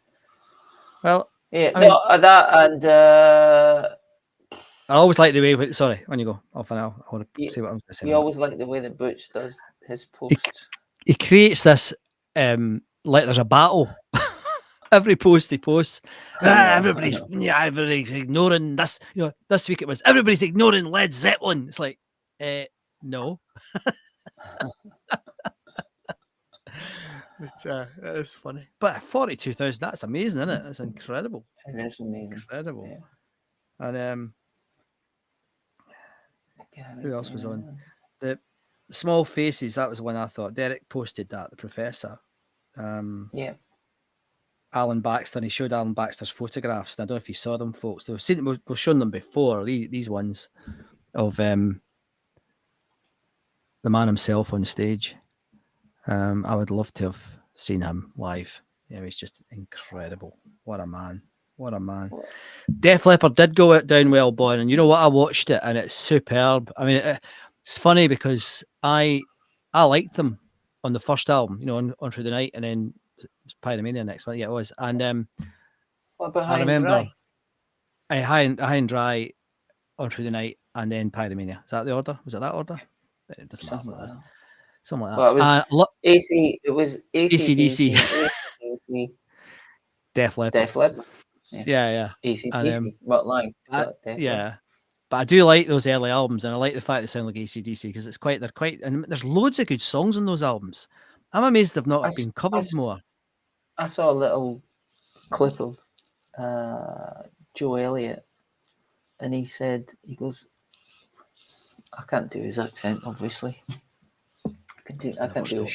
Well, yeah, that and I always like the way. Sorry, on you go. I want to say what I'm going to say. You always like the way that Butch does his posts. He creates this like there's a battle. Every post he posts, everybody's ignoring this. This week it was everybody's ignoring Led Zeppelin. It's like, no. But it's funny. But 42,000, that's amazing, isn't it? That's incredible. It is amazing. Incredible. Yeah. And who else was on? The Small Faces, that was one I thought. Derek posted that, the professor. Yeah. Alan Baxter, and he showed Alan Baxter's photographs. And I don't know if you saw them, folks. We've shown them before, these ones of the man himself on stage. I would love to have seen him live. He's just incredible. What a man. Def Leppard did go down well, Bon, and you know what? I watched it and it's superb. I mean, it's funny because I liked them on the first album, on Through the Night, and then Pyromania next month. Yeah, it was. And what about I remember High and Dry, On Through the Night, and then Pyromania. Is that the order? Was it that order? It doesn't matter what it is. Something like that. Well, it was AC/DC. Def Leppard. Yeah. AC/DC, not lying. Yeah. But I do like those early albums, and I like the fact they sound like AC/DC because they're quite, and there's loads of good songs on those albums. I'm amazed they've not been covered more. I saw a little clip of Joe Elliott, and he goes, I can't do his accent, obviously. I can't do a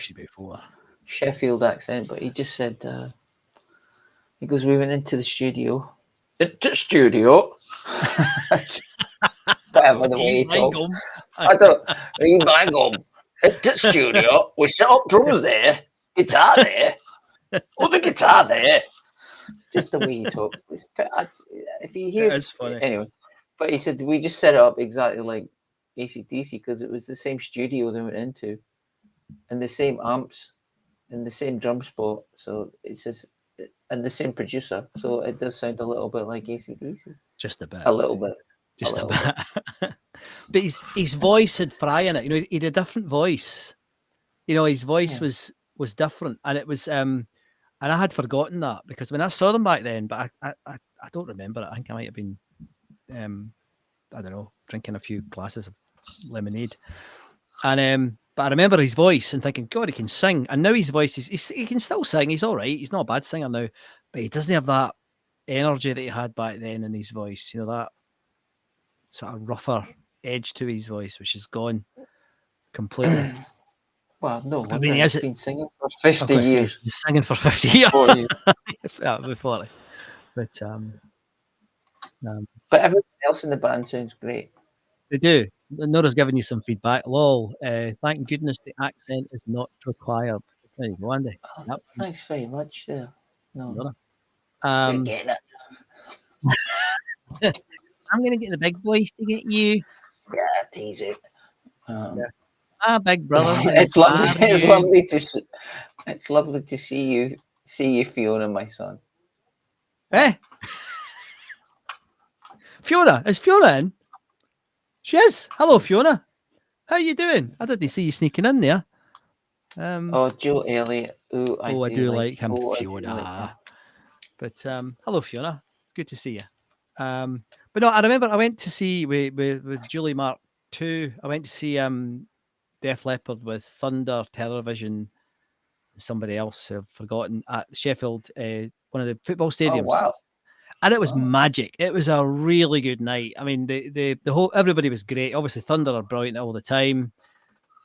Sheffield accent, but he just said, he goes, we went into the studio. Whatever the way he talks. I don't, bang on. At the studio, we set up drums there, guitar there, the guitar there. Just the way he talks. If you hear, it's funny. Anyway, but he said we just set it up exactly like AC/DC because it was the same studio they went into, and the same amps, and the same drum spot. So it says, and the same producer. So it does sound a little bit like AC/DC. Just a bit. A little bit. Just a bit. But his voice had fry in it. He had a different voice. His voice was different, and it was and I had forgotten that because when I saw them back then, but I don't remember it. I think I might have been I don't know, drinking a few glasses of lemonade, and but I remember his voice and thinking, God, he can sing. And now his voice he can still sing. He's all right. He's not a bad singer now, but he doesn't have that energy that he had back then in his voice. That sort of rougher edge to his voice, which is gone completely. Well, no, I mean, he's been singing for 50 years. He's singing for 50 years. 40 years. Yeah, before. But everyone else in the band sounds great. They do. Nora's giving you some feedback. Lol. Thank goodness the accent is not required. There you go, Andy. Oh, yep. Thanks very much. No. Nora. You're getting it. I'm going to get the big boys to get you. Yeah, tease it. Big brother. It's lovely. Are It's you? lovely to. It's lovely to see you. See you, Fiona, my son. Eh? Fiona, is Fiona in? She is. Hello, Fiona. How you doing? I didn't see you sneaking in there. Oh, Joe Elliott. Oh, I do like him, oh, Fiona. But hello, Fiona. Good to see you. But no, I remember I went to see with Julie Mark 2. I went to see Def Leppard with Thunder, Television, somebody else who I've forgotten at Sheffield, one of the football stadiums. Oh, wow. And it was magic. It was a really good night. I mean, the whole everybody was great. Obviously, Thunder are brilliant all the time.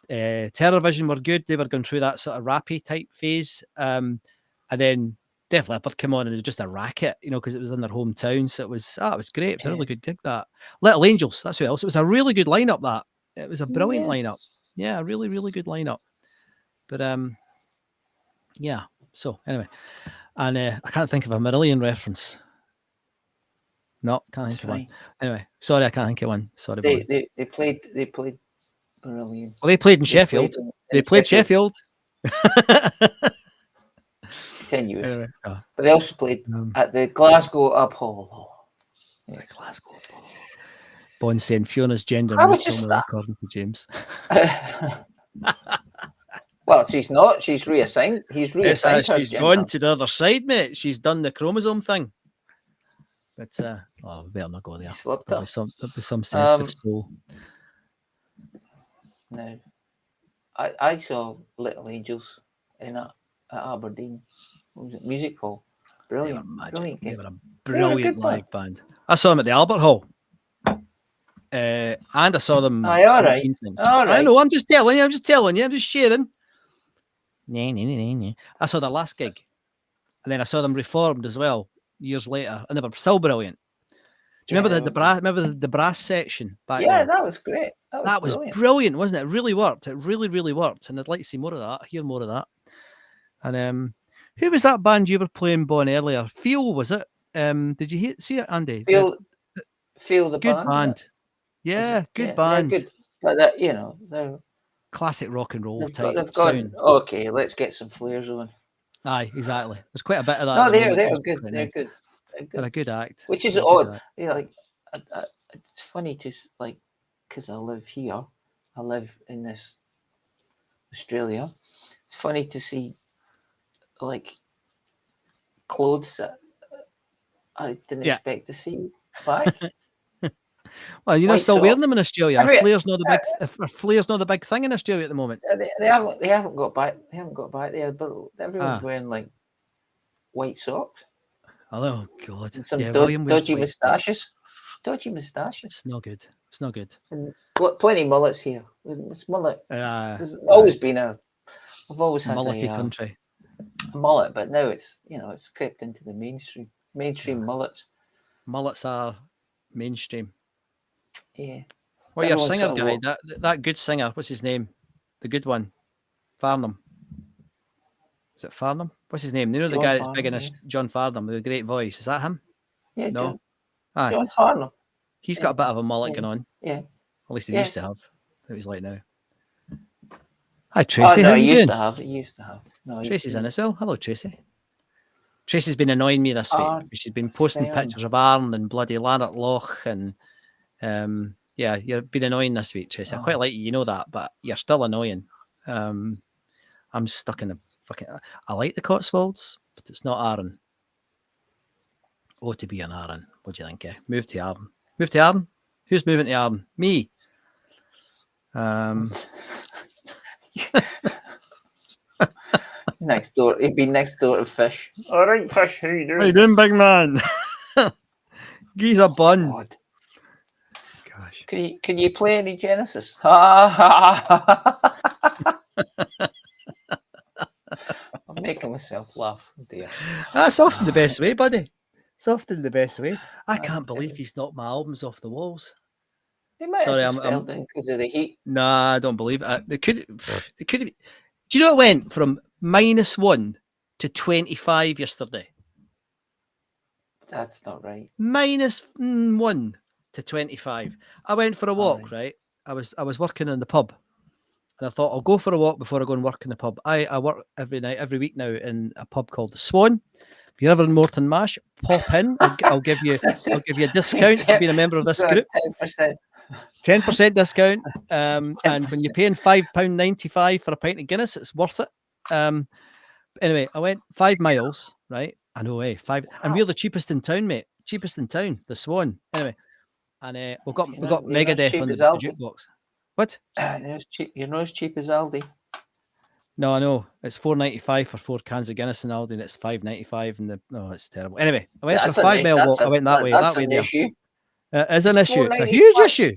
Television were good. They were going through that sort of rappy type phase. And then Def Leppard came on and they were just a racket, because it was in their hometown. So it was great. It was a really good gig, that. Little Angels, that's who else. It was a really good lineup, that. It was a brilliant lineup. Yeah, a really, really good lineup. But yeah. So anyway, and I can't think of a Marillion reference. No, can't think of one. Anyway, sorry, I can't think of one. Sorry, they played brilliant. Well, they played in Sheffield. They played Sheffield. 10 years. Anyway, but they also played at the Glasgow Apollo. The Glasgow Apollo. Bond saying Fiona's gender I was neutral, just according to James. Well, she's not. She's reassigned. He's reassigned her she's gender. gone to the other side, mate. She's done the chromosome thing. But we better not go there. There'll be some sensitive soul. No, I saw Little Angels at Aberdeen. What was it? Music Hall. Brilliant. They were a brilliant live band. I saw them at the Albert Hall. And I saw them. Aye, all right. I know. I'm just telling you. I'm just sharing. I saw their last gig, and then I saw them reformed as well years later, and they were still brilliant. Do you remember the brass? Remember the brass section back then? Yeah, that was great. That was brilliant, wasn't it? It really worked. It really, really worked, and I'd like to see more of that. Hear more of that. And who was that band you were playing, Bon, earlier? Feel, was it? Did you see it, Andy? Feel the good band. Yeah, good band. Good. But that, they're classic rock and roll type. They've gone, okay, let's get some flares on. Aye, exactly. There's quite a bit of that. No, they're good. They're good. They're a good act. Which is odd. Yeah, it's funny to because I live here. I live in this Australia. It's funny to see clothes that I didn't expect to see back. Well, you're not still wearing them in Australia. Flare's not the big thing in Australia at the moment. They haven't got back. They haven't got back there, but everyone's wearing white socks. Oh God! And some dodgy moustaches. Dodgy moustaches. It's not good. It's not good. And plenty of mullets here. It's mullet. There's always been I've always had mullety country. Mullet, but now it's it's crept into the mainstream. Mullets. Mullets are mainstream. Yeah. Well, your singer guy, that good singer, what's his name? The good one, Farnham. Is it Farnham? What's his name? You know the guy that's big in John Farnham with a great voice. Is that him? Yeah. No. John Farnham. He's got a bit of a mullet going on. Yeah. At least he used to have. What he's like now. Hi Tracy. No, how you doing? He used to have. No, Tracy's in as well. Hello, Tracy. Tracy's been annoying me this week. She's been posting pictures of Arn and bloody Lanark Loch and yeah, you've been annoying this week, Tracy. I quite like you, you know that, but you're still annoying. I'm stuck in a fucking. I like the Cotswolds, but it's not Arran. Oh, to be an Arran. What do you think? Move to Arran. Move to Arran. Who's moving to Arran? Me. Next door. He'd be next door to Fish. All right, Fish. How you doing? How you doing, big man? Geez a bun. God. Gosh. Can you play any Genesis? I'm making myself laugh. Dear. That's often the best way, buddy. It's often the best way. I can't believe he's knocked my albums off the walls. They might have spelled in because of the heat. Nah, I don't believe it. It could. Do you know it went from -1 to 25 yesterday? That's not right. -1 to 25. I went for a walk, right? I was working in the pub, and I thought I'll go for a walk before I go and work in the pub. I work every week now in a pub called the Swan. If you're ever in Moreton Mash, pop in. I'll give you a discount for being a member of this group. 10% discount. And when you're paying £5.95 for a pint of Guinness, it's worth it. Anyway, I went 5 miles, right? I know, 5. Wow. And we're the cheapest in town, mate. Cheapest in town, the Swan. Anyway, and we got Megadeth on the jukebox. What? You're not as cheap as Aldi. No, I know. It's £4.95 for 4 cans of Guinness in Aldi, and it's £5.95. No, it's terrible. Anyway, I went for a 5 mile walk. I went that way. That way there. Issue. It is an issue. It's a huge issue.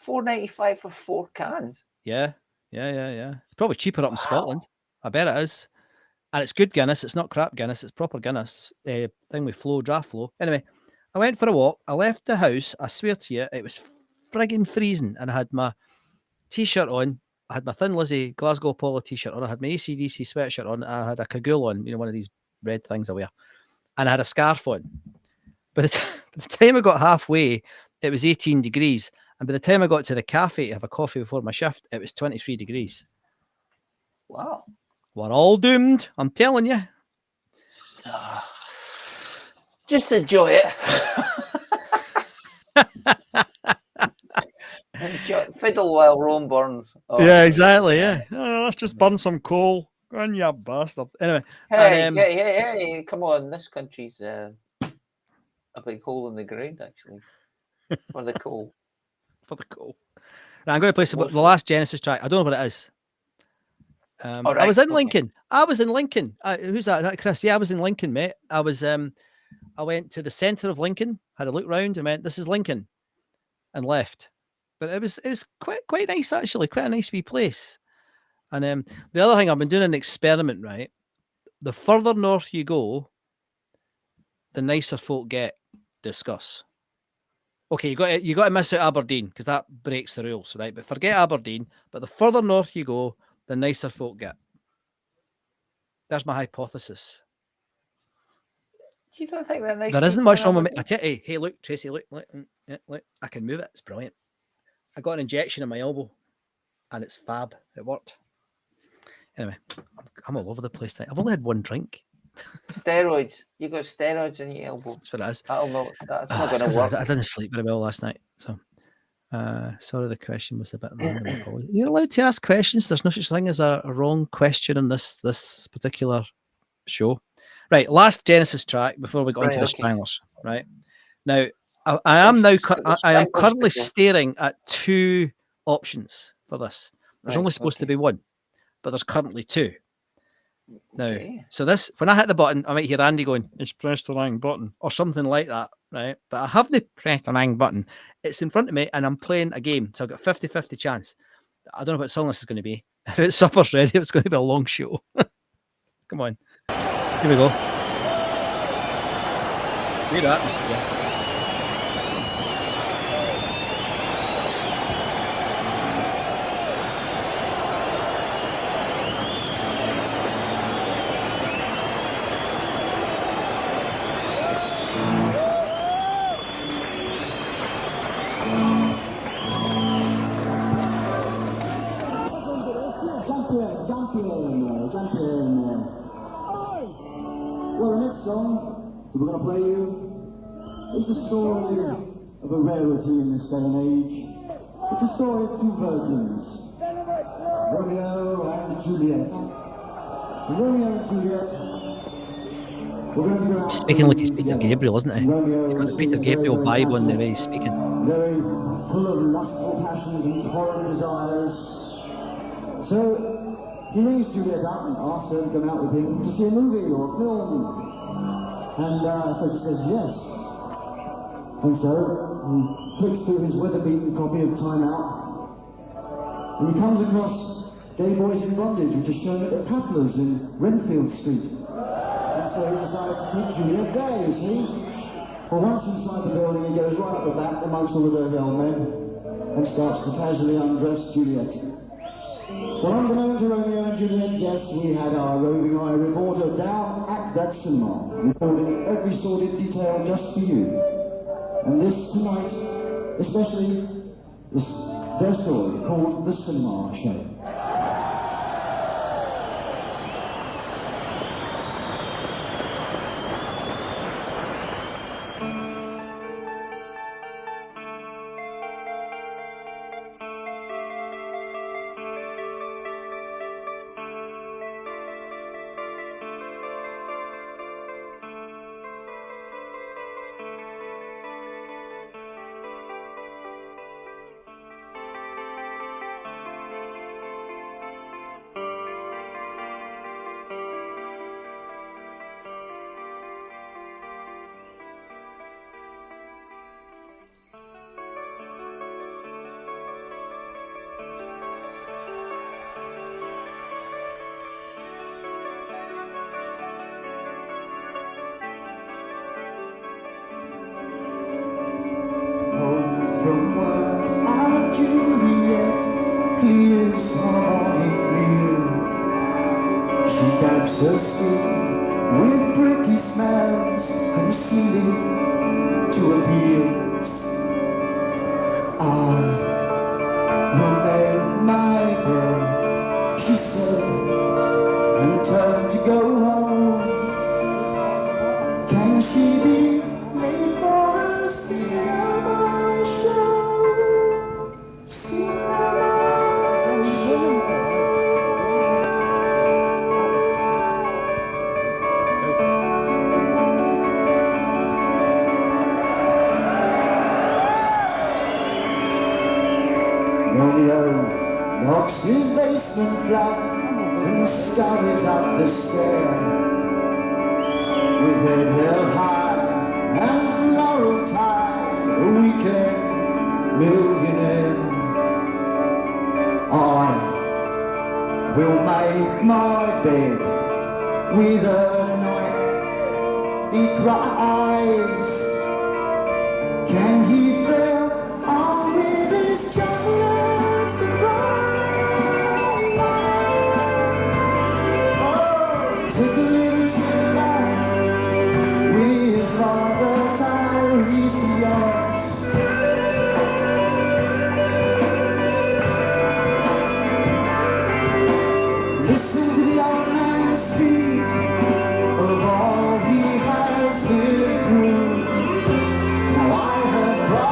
£4.95 for 4 cans. Yeah. It's probably cheaper up in Scotland. I bet it is. And it's good Guinness. It's not crap Guinness. It's proper Guinness. Thing with draft flow. Anyway, I went for a walk. I left the house. I swear to you, it was frigging freezing. And I had my T-shirt on. I had my Thin Lizzy Glasgow Apollo T-shirt on. I had my AC/DC sweatshirt on. I had a cagoule on, one of these red things I wear. And I had a scarf on. By the time I got halfway, it was 18 degrees. And by the time I got to the cafe to have a coffee before my shift, it was 23 degrees. Wow. We're all doomed, I'm telling you. Just enjoy it. Fiddle while Rome burns. Oh, yeah, exactly, yeah. Oh, let's just burn some coal. Go on, you bastard. Anyway. Hey, come on. This country's a big hole in the ground, actually. For the coal. Now, I'm going to play the last Genesis track. I don't know what it is. I was in Lincoln. Who's that? Is that Chris? Yeah, I was in Lincoln, mate. I went to the centre of Lincoln, had a look round, and went, "This is Lincoln," and left. But it was quite nice, actually. Quite a nice wee place. And the other thing, I've been doing an experiment, right? The further north you go, the nicer folk get. Discuss. Okay, you got to miss out Aberdeen because that breaks the rules, right? But forget Aberdeen. But the further north you go, the nicer folk get. There's my hypothesis. You don't think that nice? There isn't much wrong with me. I tell you, hey, look, Tracy, look, I can move it. It's brilliant. I got an injection in my elbow, and it's fab. It worked. Anyway, I'm all over the place tonight. I've only had one drink. Steroids. You got steroids in your elbow. That's what it is. That's not going to work. I didn't sleep very well last night, so. Sorry, the question was a bit random. You're allowed to ask questions. There's no such thing as a wrong question in this particular show. Right, last Genesis track before we go into the Stranglers. Right now, I am currently staring at 2 options for this. There's only supposed to be 1, but there's currently 2. Now, so this, when I hit the button, I might hear Andy going, "It's pressed the wrong button," or something like that, right? But I haven't pressed the wrong button. It's in front of me, and I'm playing a game, so I've got 50-50 chance. I don't know what song this is going to be. If it's Supper's Ready, it's going to be a long show. Come on. Here we go. Great atmosphere. Well, the next song that we're going to play you is the story of a rarity in this day and age. It's a story of 2 virgins, Romeo and Juliet. Romeo and Juliet. We're going to go out. Speaking like he's Peter Gabriel, isn't he? He's got the Peter Gabriel vibe on the way he's speaking. Very full of lustful passions and horrid desires. So he rings Juliet up and asks her to come out with him to see a movie or a film. And so she says yes. And so he flicks through his weather-beaten copy of Time Out. And he comes across Gay Boys in Bondage, which is shown at the Tattlers in Renfield Street. And so he decides to take Juliet there, you see. Well, once inside the building, he goes right up the back amongst all the dirty old men and starts to casually undress Juliet. Well, unbeknown to Romeo and Juliet, yes, we had our roving eye reporter down at that cinema, recording every sordid detail just for you. And this tonight especially their story called The Cinema Show. From one our Juliet clears her morning meal. She dabs her skin with pretty smells, concealing to appeal. I will make my bed, she said, and turned to go home. Can she be made for a cinema show? Romeo knocks his basement flat and stutters up the stair. With head held high and laurel tie, a weekend millionaire. I will make my bed with a knife, he cries. Can he fail on with his chocolate surprise? Oh, take a little trip back with Father Tiresias. Listen to the old man speak of all he has lived through. Now I have brought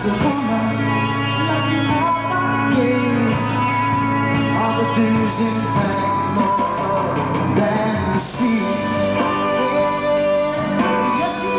So come on, let me have my game. All the things in fact more than you see. Yes, you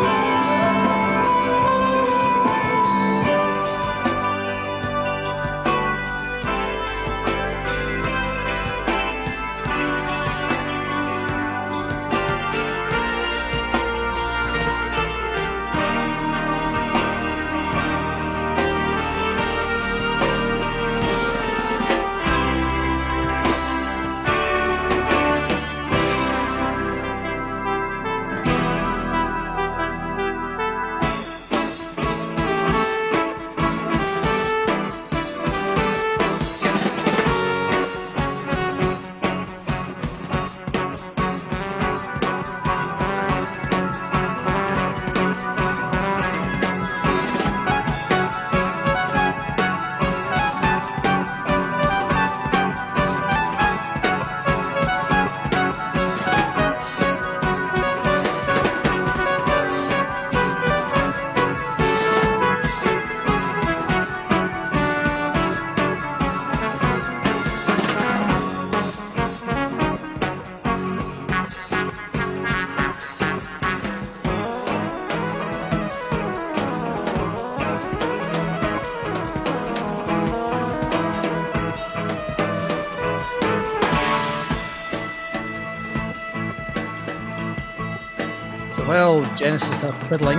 So while Genesis are twiddling,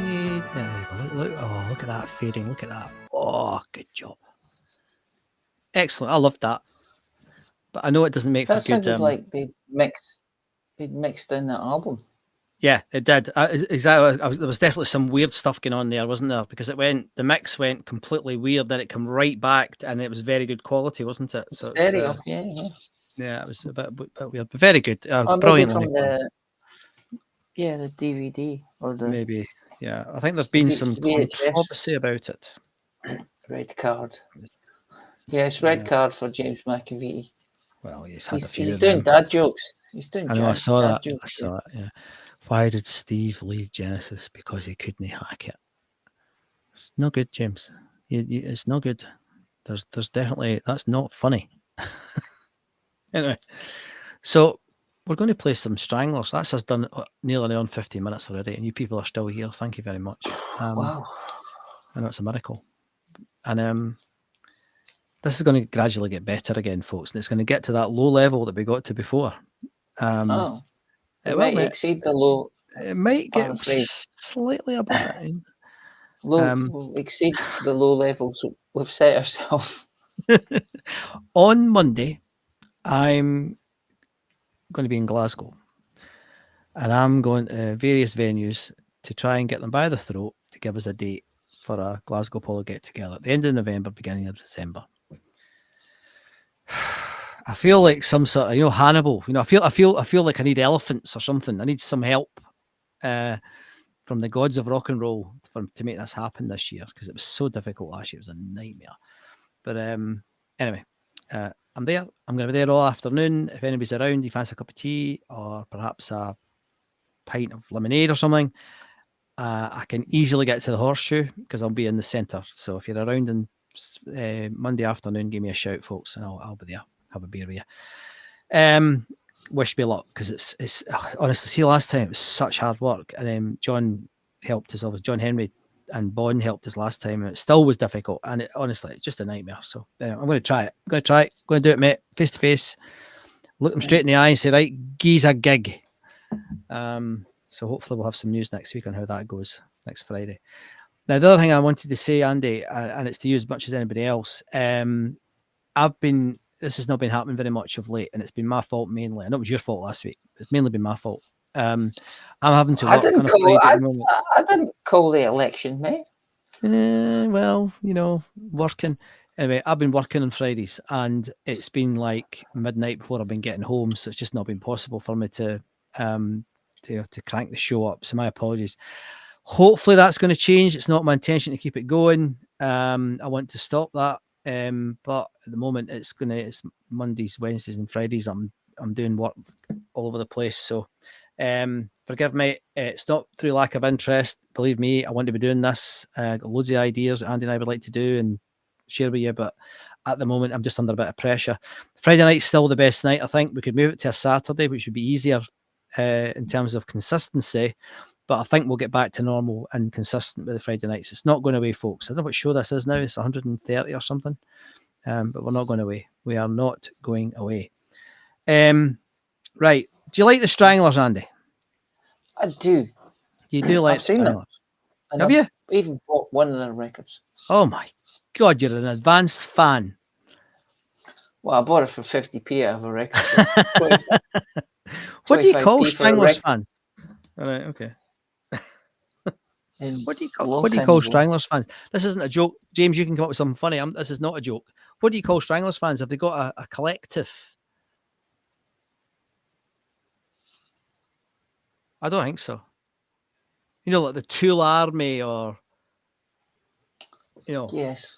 there you go. Look at that fading. Look at that. Oh, good job. Excellent. I loved that. But I know it doesn't make for That good. sounded like they'd mixed in that album. Yeah, it did. Exactly. There was definitely some weird stuff going on there, wasn't there? Because the mix went completely weird. Then it came right back, and it was very good quality, wasn't it? So Stereo, yeah. Yeah, it was a bit weird, but very good. Or maybe Brilliantly from done. the DVD or the Maybe, yeah. I think there's been some VHS. controversy about it. Red card. Yes, red Yeah. card for James McAvee. Well, he's had a few He's of doing them. dad jokes. He's doing I know. I saw dad that. jokes. I saw it. Yeah. Why did Steve leave Genesis? Because he couldn't hack it. It's no good, James. It's no good. There's definitely, that's not funny. Anyway, so we're going to play some Stranglers. That's us done nearly on 50 minutes already, and you people are still here. Thank you very much. Wow. I know it's a miracle. And this is going to gradually get better again, folks, and it's going to get to that low level that we got to before. It might exceed the low. It might I'm get afraid. slightly above it. We'll exceed the low levels we've set ourselves. On Monday, I'm going to be in Glasgow, and I'm going to various venues to try and get them by the throat to give us a date for a Glasgow Apollo get together at the end of November, beginning of December. I feel like some sort of, Hannibal. I feel like I need elephants or something. I need some help from the gods of rock and roll to make this happen this year, because it was so difficult last year. It was a nightmare. But anyway, I'm there. I'm going to be there all afternoon. If anybody's around, you fancy a cup of tea or perhaps a pint of lemonade or something, I can easily get to the Horseshoe because I'll be in the centre. So if you're around on Monday afternoon, give me a shout, folks, and I'll be there. Have a beer with you. Wish me luck, because it's honestly, see, last time it was such hard work, and John helped us. Obviously, John Henry and Bon helped us last time, and it still was difficult. And honestly, it's just a nightmare. So anyway, I'm going to try it. I'm going to do it, mate, face to face. Look them straight in the eye and say, right, geez a gig. So hopefully we'll have some news next week on how that goes next Friday. Now, the other thing I wanted to say, Andy, and it's to you as much as anybody else, this has not been happening very much of late, and it's been my fault mainly. I know it was your fault last week. It's mainly been my fault. I'm having to work on a Friday at the moment. I didn't call the election, mate. Well, working. Anyway, I've been working on Fridays, and it's been like midnight before I've been getting home, so it's just not been possible for me to crank the show up. So my apologies. Hopefully that's going to change. It's not my intention to keep it going. I want to stop that. But at the moment it's Mondays, Wednesdays and Fridays. I'm doing work all over the place. So Forgive me. It's not through lack of interest. Believe me, I want to be doing this. Got loads of ideas Andy and I would like to do and share with you, but at the moment, I'm just under a bit of pressure. Friday night's still the best night, I think. We could move it to a Saturday, which would be easier in terms of consistency. But I think we'll get back to normal and consistent with the Friday nights. It's not going away, folks. I don't know what show this is now. It's 130 or something. But we're not going away. We are not going away. Right. Do you like the Stranglers, Andy? I do. You do like I've seen them. Stranglers? Have you? Even bought one of their records. Oh my God, you're an advanced fan. Well, I bought it for 50p out of a record. What do you call 25p for a Stranglers record. fans? All right, okay. And What do you a long call time ago. Stranglers fans? This isn't a joke. James, you can come up with something funny. This is not a joke. What do you call Stranglers fans? Have they got a collective? I don't think so. You know, like the Tool Army or, you know. Yes,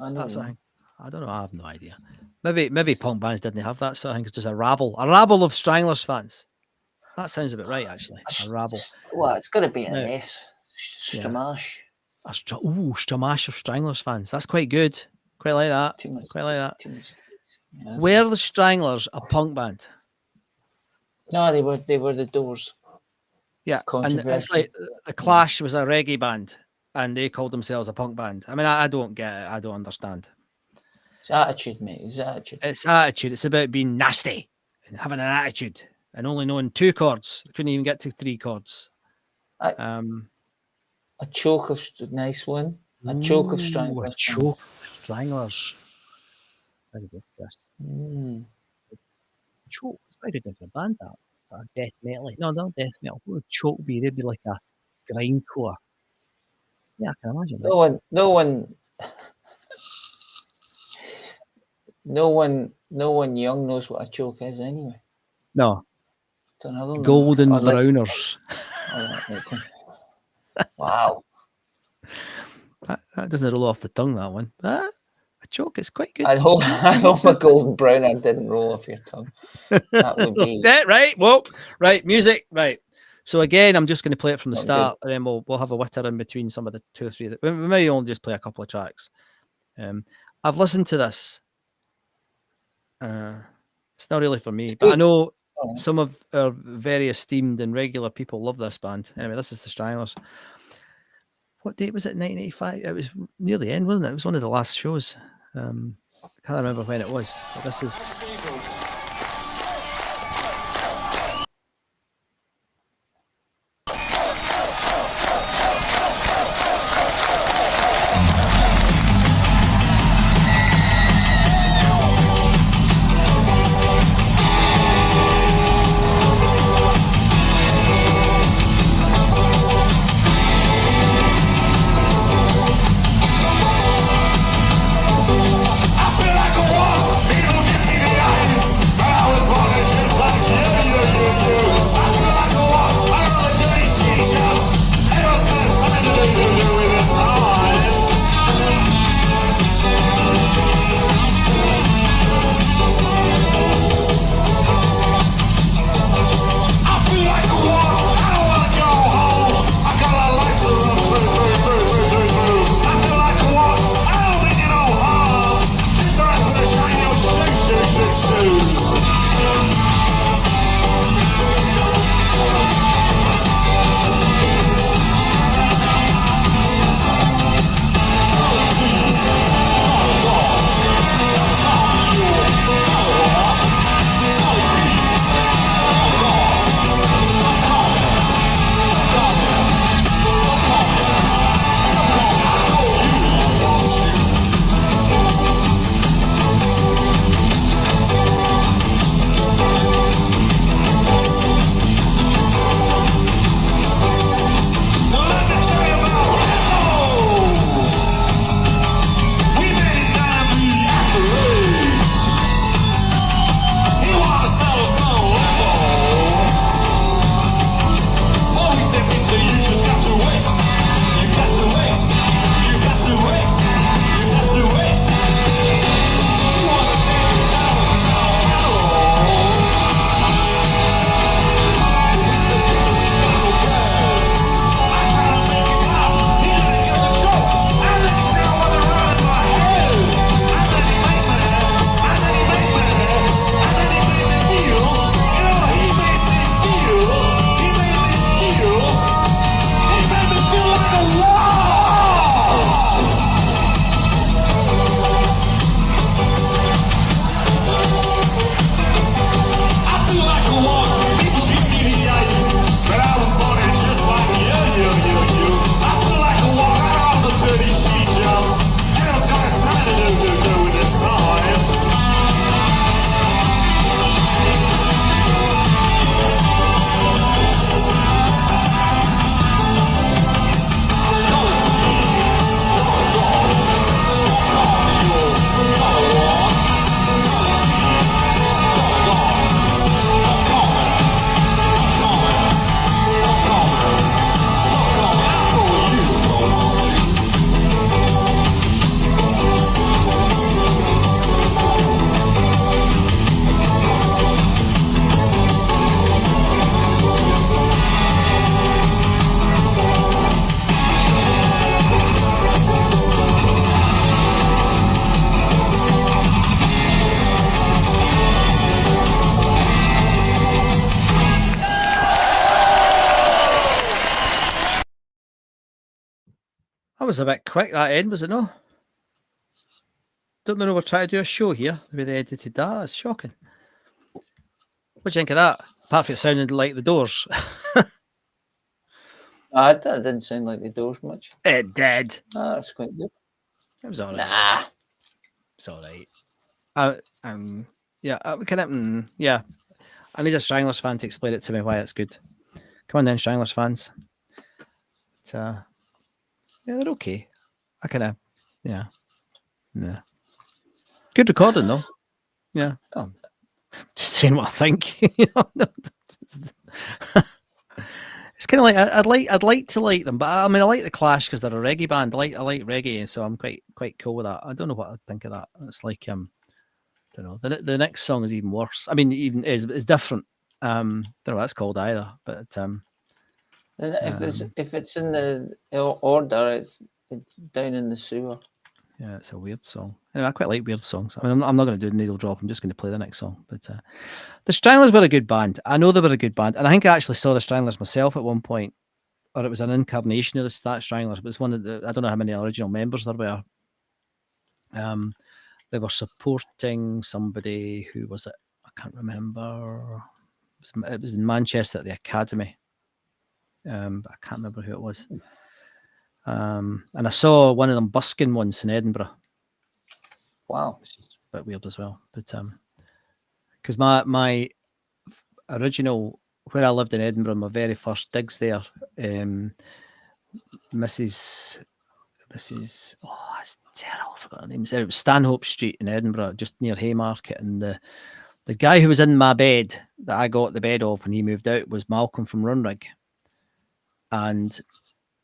I know. That's a thing. I don't know. I have no idea. Maybe punk bands didn't have that sort of thing. It's just a rabble of Stranglers fans. That sounds a bit right, actually. A rabble. Well, it's got to be an No. S. Stramash. Stramash of Stranglers fans. That's quite good. Quite like that. Too much. Quite like that. Too much. Yeah. Were the Stranglers a punk band? No, they were the Doors. Yeah, and it's Controversial. like the Clash was a reggae band, and they called themselves a punk band. I mean, I don't get it. I don't understand. It's attitude, mate. It's attitude. It's attitude. It's about being nasty and having an attitude and only knowing 2 chords. They couldn't even get to 3 chords. A choke of nice one. A choke of Stranglers. A choke of Stranglers. Very good, Chris. Choke. It's very good for a band, that. It's like a death metal. No, not death metal. What would choke be? They'd be like a grindcore. Yeah, I can imagine that. No one young knows what a choke is anyway. No. Don't know. Golden Browners. Wow. That doesn't roll off the tongue, that one. A choke is quite good. I hope a golden browner didn't roll off your tongue. That would be right. Whoa. Right. Music. Right. So again, I'm just going to play it from the Not start, and then we'll have a witter in between some of the 2 or 3. We may only just play a couple of tracks. I've listened to this. It's not really for me, but I know some of our very esteemed and regular people love this band. Anyway, this is the Stranglers. What date was it? 1985. It was near the end, wasn't it? It was one of the last shows. Can't remember when it was, but this is. I feel like a war. That was a bit quick, that end, was it no? Don't know, we're trying to do a show here. The way they edited that, it's shocking. What do you think of that? Apart from it sounded like the Doors. That didn't sound like the Doors much. It did. That's quite good. It was all right. Nah. It's all right. Yeah, yeah. I need a Stranglers fan to explain it to me why it's good. Come on then, Stranglers fans. It's, yeah, they're okay. I kind of, yeah. Good recording though. Yeah. Oh, just saying what I think. It's kind of like I'd like to like them, but I mean I like the Clash because they're a reggae band. I like reggae, so I'm quite cool with that. I don't know what I'd think of that. It's like don't know. The next song is even worse. I mean, even is different. Don't know what it's called either. But if it's in the order, it's down in the sewer. Yeah, it's a weird song. Anyway, I quite like weird songs. I mean, I'm not going to do Needle Drop. I'm just going to play the next song. But the Stranglers were a good band. I know they were a good band, and I think I actually saw the Stranglers myself at one point, or it was an incarnation of that Stranglers. But it's one of the, I don't know how many original members there were. They were supporting somebody. Who was it? I can't remember. It was in Manchester at the Academy. But I can't remember who it was. And I saw one of them busking once in Edinburgh. Wow, which is a bit weird as well. But because my original, where I lived in Edinburgh, my very first digs there, Mrs. Oh, it's terrible. I forgot her name. It was Stanhope Street in Edinburgh, just near Haymarket, and the guy who was in my bed that I got the bed off when he moved out was Malcolm from Runrig, and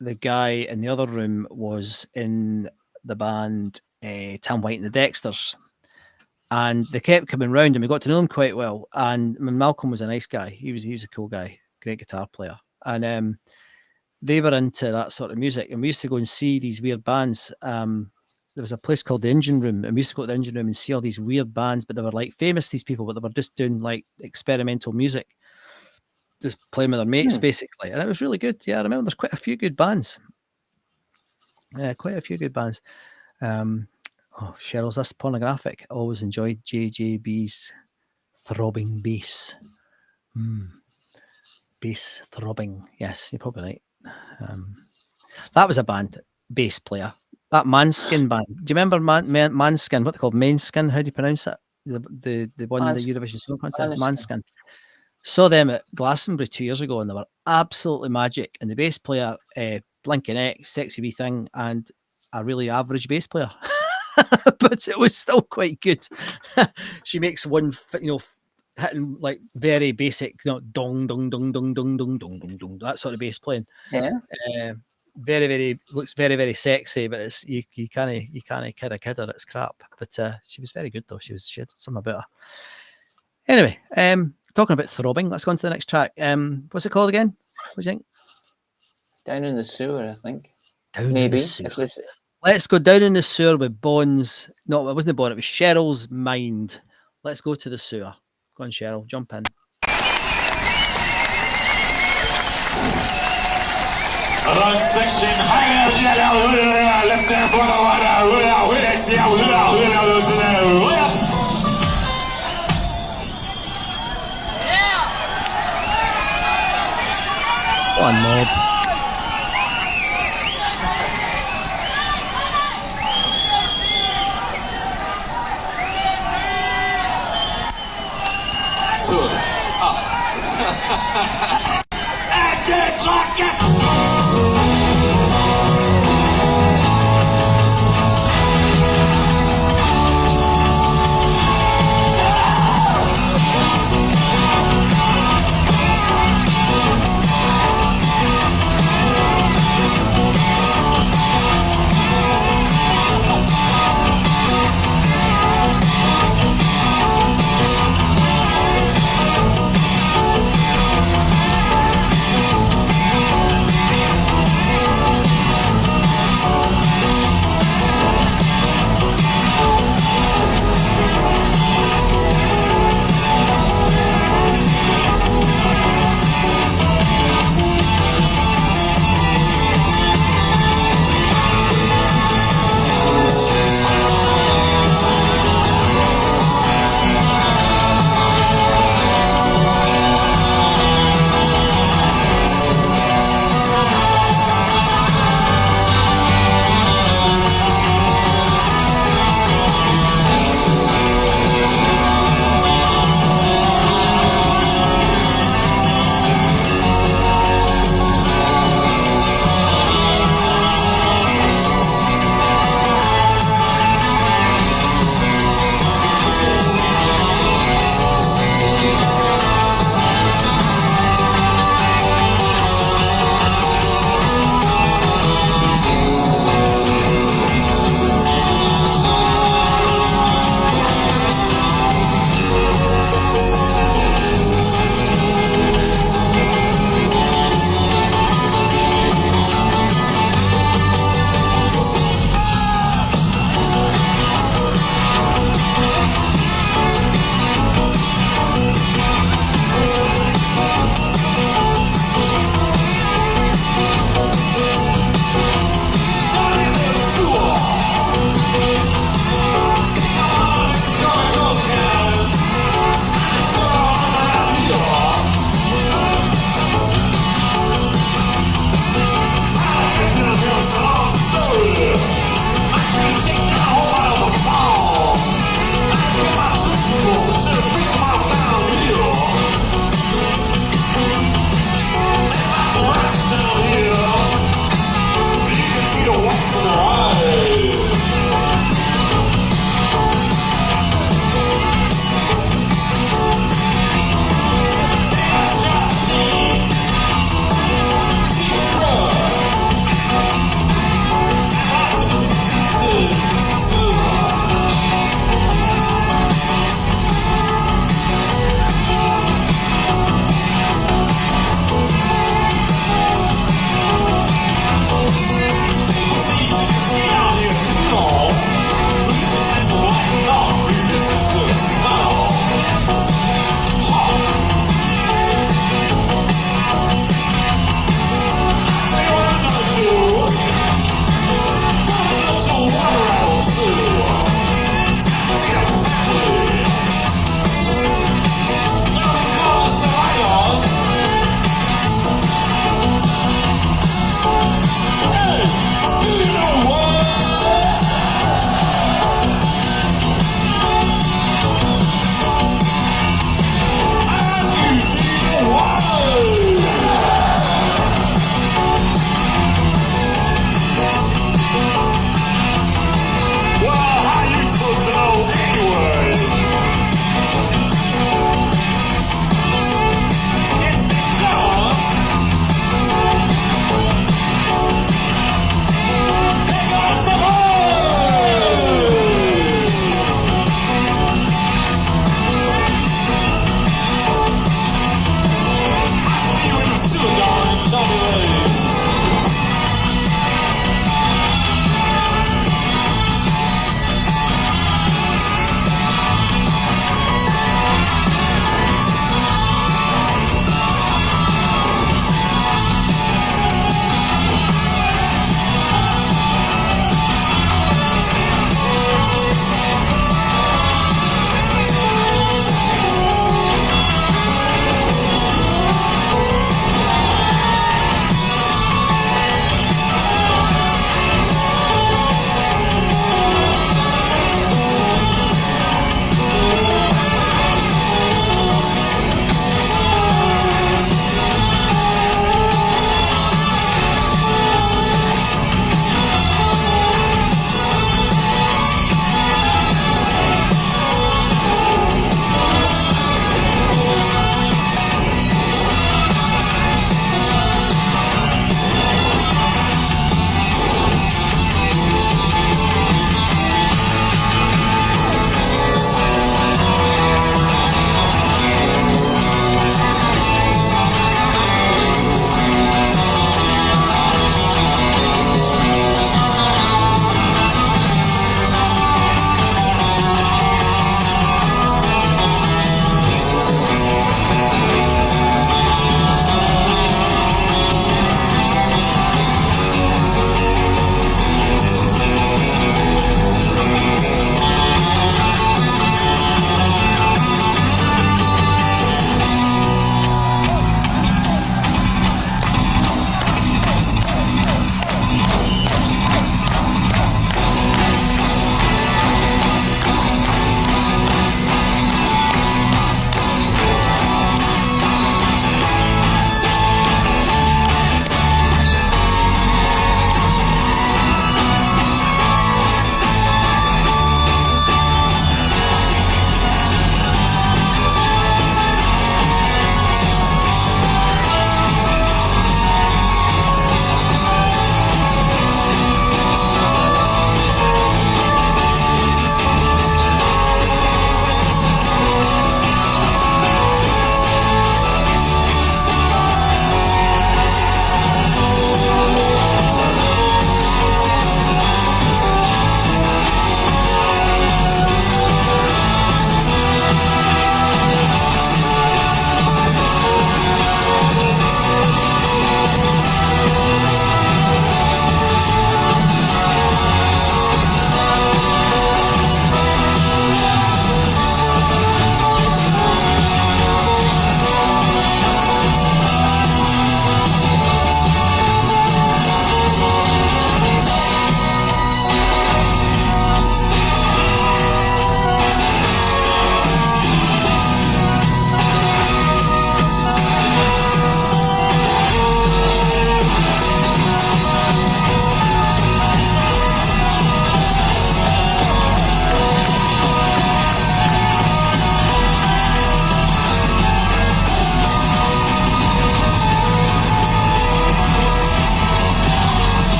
the guy in the other room was in the band Tam White and the Dexters, and they kept coming round, and we got to know him quite well. And Malcolm was a nice guy; he was a cool guy, great guitar player, and they were into that sort of music. And we used to go and see these weird bands. There was a place called the Engine Room, and we used to go to the Engine Room and see all these weird bands, but they were like famous, these people, but they were just doing like experimental music, just playing with their mates, basically. And it was really good. Yeah, I remember there's quite a few good bands. Yeah, quite a few good bands. Cheryl's This Pornographic. Always enjoyed JJB's throbbing bass. Bass throbbing. Yes, you're probably right. That was a band, bass player. That Manskin band. Do you remember Manskin? What they called Manskin? How do you pronounce it? The one the Eurovision Song Contest. Manskin. Saw them at Glastonbury 2 years ago, and they were absolutely magic. And the bass player, blinking X, sexy wee thing, and a really average bass player, but it was still quite good. She makes one, hitting like very basic, dong dong dong dong dong dong dong dong dong, that sort of bass playing. Yeah. Very, very looks very, very sexy, but it's you can't kid her. It's crap. But she was very good though. She had something about her. Anyway, talking about throbbing, let's go on to the next track. What's it called again? What do you think? Down in the Sewer, I think. Maybe. In the sewer. Let's go Down in the Sewer with Bonds. No, it wasn't the Bond. It was Cheryl's Mind. Let's go to the sewer. Go on, Cheryl. Jump in. Rock section higher, left hand One mob.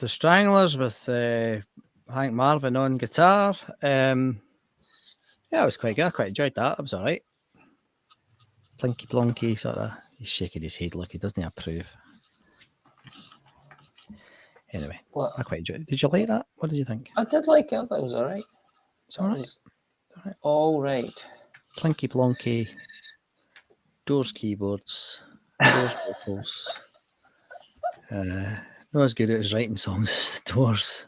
the Stranglers with Hank Marvin on guitar. Yeah, it was quite good. I quite enjoyed that. It was all right. Plinky plonky, sort of. He's shaking his head. Look, he doesn't approve. Anyway, What? I quite enjoyed it. Did you like that? What did you think? I did like it. That was all right. It's all right. Was all right. Plinky plonky. Doors keyboards. Doors vocals. Not as good at his writing songs as the Doors.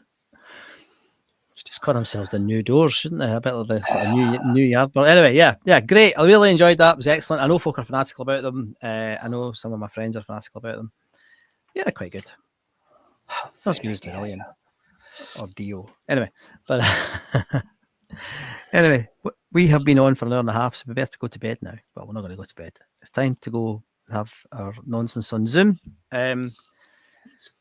Just call themselves the New Doors, shouldn't they? A bit of the sort of new yard. But anyway, yeah, great. I really enjoyed that. It was excellent. I know folk are fanatical about them. I know some of my friends are fanatical about them. Yeah, they're quite good. Not as good as Marillion or Dio. Anyway, but anyway, we have been on for an hour and a half, so we better go to bed now. But we're not going to go to bed. It's time to go have our nonsense on Zoom. It's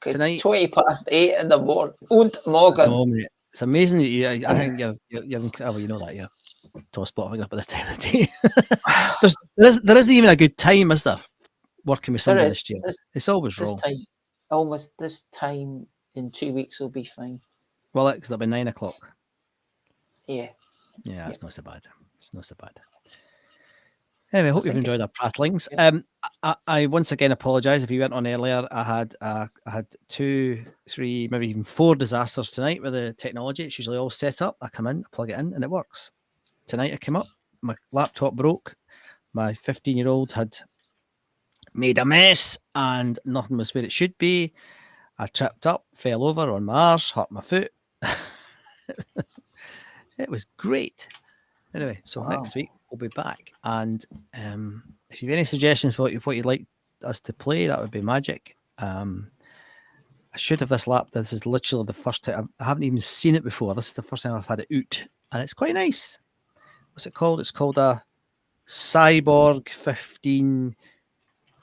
Tonight, 8:20 in the morning. Und morgen. no, mate, it's amazing that you. I think you're well, you know that you're toss bottoming up at this time of the day. there isn't even a good time, is there? Working with somebody this year, it's always wrong. Almost this time in 2 weeks will be fine. Well, because it'll be 9 o'clock. Yeah. Yeah, it's not so bad. It's not so bad. Anyway, I hope you've enjoyed our prattlings. I once again apologise if you weren't on earlier. I had 2, 3, maybe even 4 disasters tonight with the technology. It's usually all set up. I come in, I plug it in, and it works. Tonight I came up, my laptop broke. My 15-year-old had made a mess, and nothing was where it should be. I tripped up, fell over on my arse, hurt my foot. It was great. Anyway, so next week we'll be back, and if you have any suggestions what you'd like us to play, that would be magic. I should have this lap. This is literally the first time. I haven't even seen it before. This is the first time I've had it out, and it's quite nice. What's it called? It's called a Cyborg 15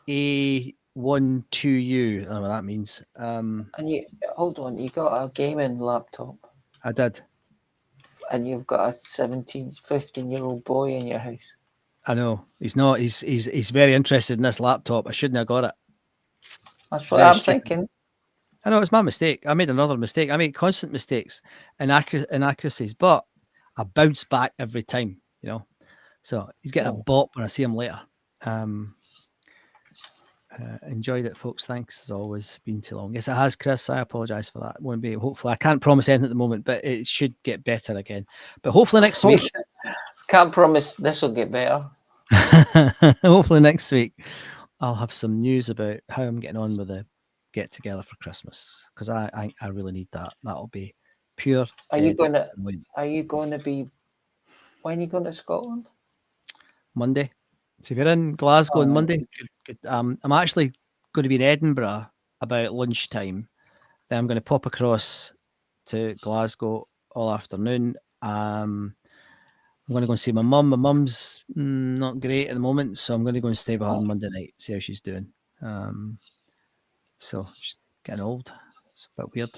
A12U. I don't know what that means. And you hold on, you got a gaming laptop. I did. And you've got a 15-year-old boy in your house. I know. He's not. He's very interested in this laptop. I shouldn't have got it. That's what I'm thinking. I know it's my mistake. I made another mistake. I make constant mistakes, inaccuracies, but I bounce back every time. You know, so he's getting a bop when I see him later. Enjoyed it, folks. Thanks as always. Been too long. Yes, it has, Chris. I apologise for that. Won't be. Hopefully, I can't promise anything at the moment, but it should get better again. But hopefully next week. Can't promise this will get better. Hopefully next week I'll have some news about how I'm getting on with the get together for Christmas, because I really need that. That'll be pure. Are you going to be? When are you going to Scotland? Monday. So if you're in Glasgow on Monday, good. I'm actually going to be in Edinburgh about lunchtime. Then I'm going to pop across to Glasgow all afternoon. I'm going to go and see my mum. My mum's not great at the moment, so I'm going to go and stay with her on Monday night, see how she's doing. So she's getting old. It's a bit weird.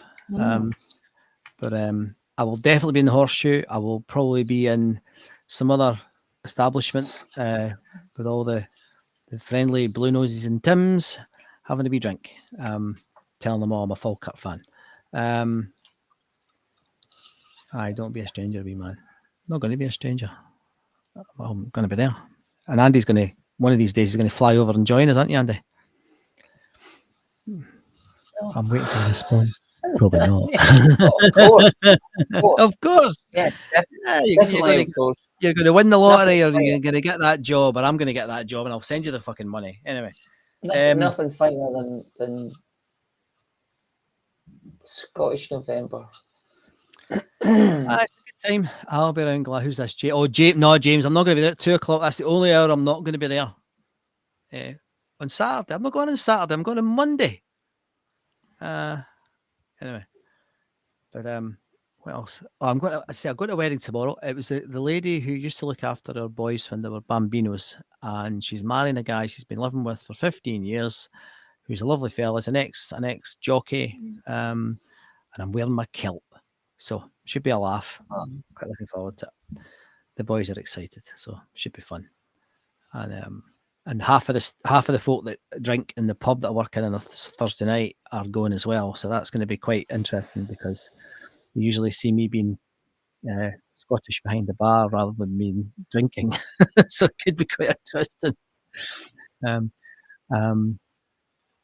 But I will definitely be in the Horseshoe. I will probably be in some other establishment with all the friendly Blue Noses and Tims, having a wee drink, telling them all I'm a Falkirk fan. Don't be a stranger, wee man. Not going to be a stranger. I'm going to be there. And Andy's going to, one of these days, he's going to fly over and join us, aren't you, Andy? I'm waiting for a response. Probably not. Of course. Yeah, definitely. You're going to win the lottery, or you're going to get that job, or I'm going to get that job, and I'll send you the fucking money. Anyway. Nothing finer than Scottish November. It's a good time. I'll be around Who's this? James. No, James, I'm not going to be there at 2:00. That's the only hour I'm not going to be there. On Saturday. I'm not going on Saturday. I'm going on Monday. Anyway. But what else? I've got a wedding tomorrow. It was the lady who used to look after her boys when they were bambinos, and she's marrying a guy she's been living with for 15 years, who's a lovely fella. He's an ex jockey, and I'm wearing my kilt, so should be a laugh. Quite looking forward to it. The boys are excited, so should be fun. And and half of the folk that drink in the pub that I work in on a Thursday night are going as well. So that's going to be quite interesting because you usually see me being Scottish behind the bar rather than me drinking. So it could be quite interesting.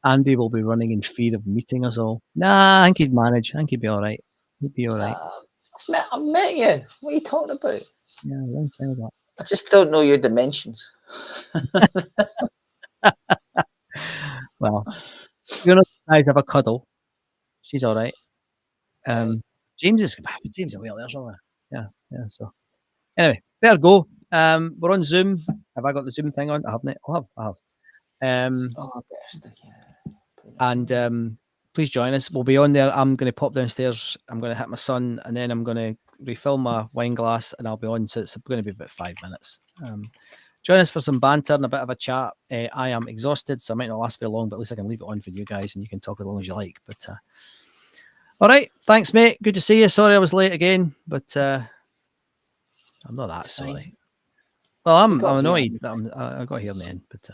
Andy will be running in fear of meeting us all. Nah, I think he'd manage. I think he'd be all right. He'd be all right. I've met you. What are you talking about? Yeah, I don't think that. I just don't know your dimensions. Well, you're not the size of a cuddle. She's all right. James is well there somewhere. Yeah. So anyway, there go. We're on Zoom. Have I got the Zoom thing on? I haven't. I have. I better stick it. And please join us. We'll be on there. I'm going to pop downstairs. I'm going to hit my son, and then I'm going to refill my wine glass, and I'll be on. So it's going to be about 5 minutes. Join us for some banter and a bit of a chat. I am exhausted, so I might not last very long, but at least I can leave it on for you guys, and you can talk as long as you like. But all right, thanks, mate. Good to see you. Sorry I was late again, but I'm not that sorry. Well, I'm annoyed that I got here in the end, but.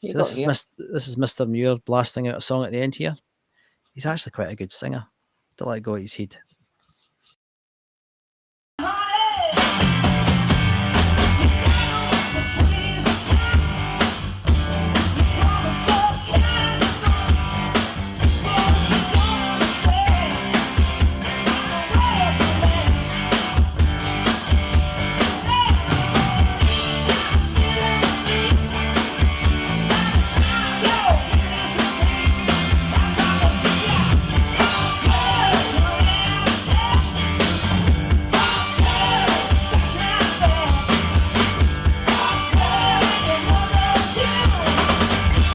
So this is Mr. Muir blasting out a song at the end here. He's actually quite a good singer. Don't let go of his head.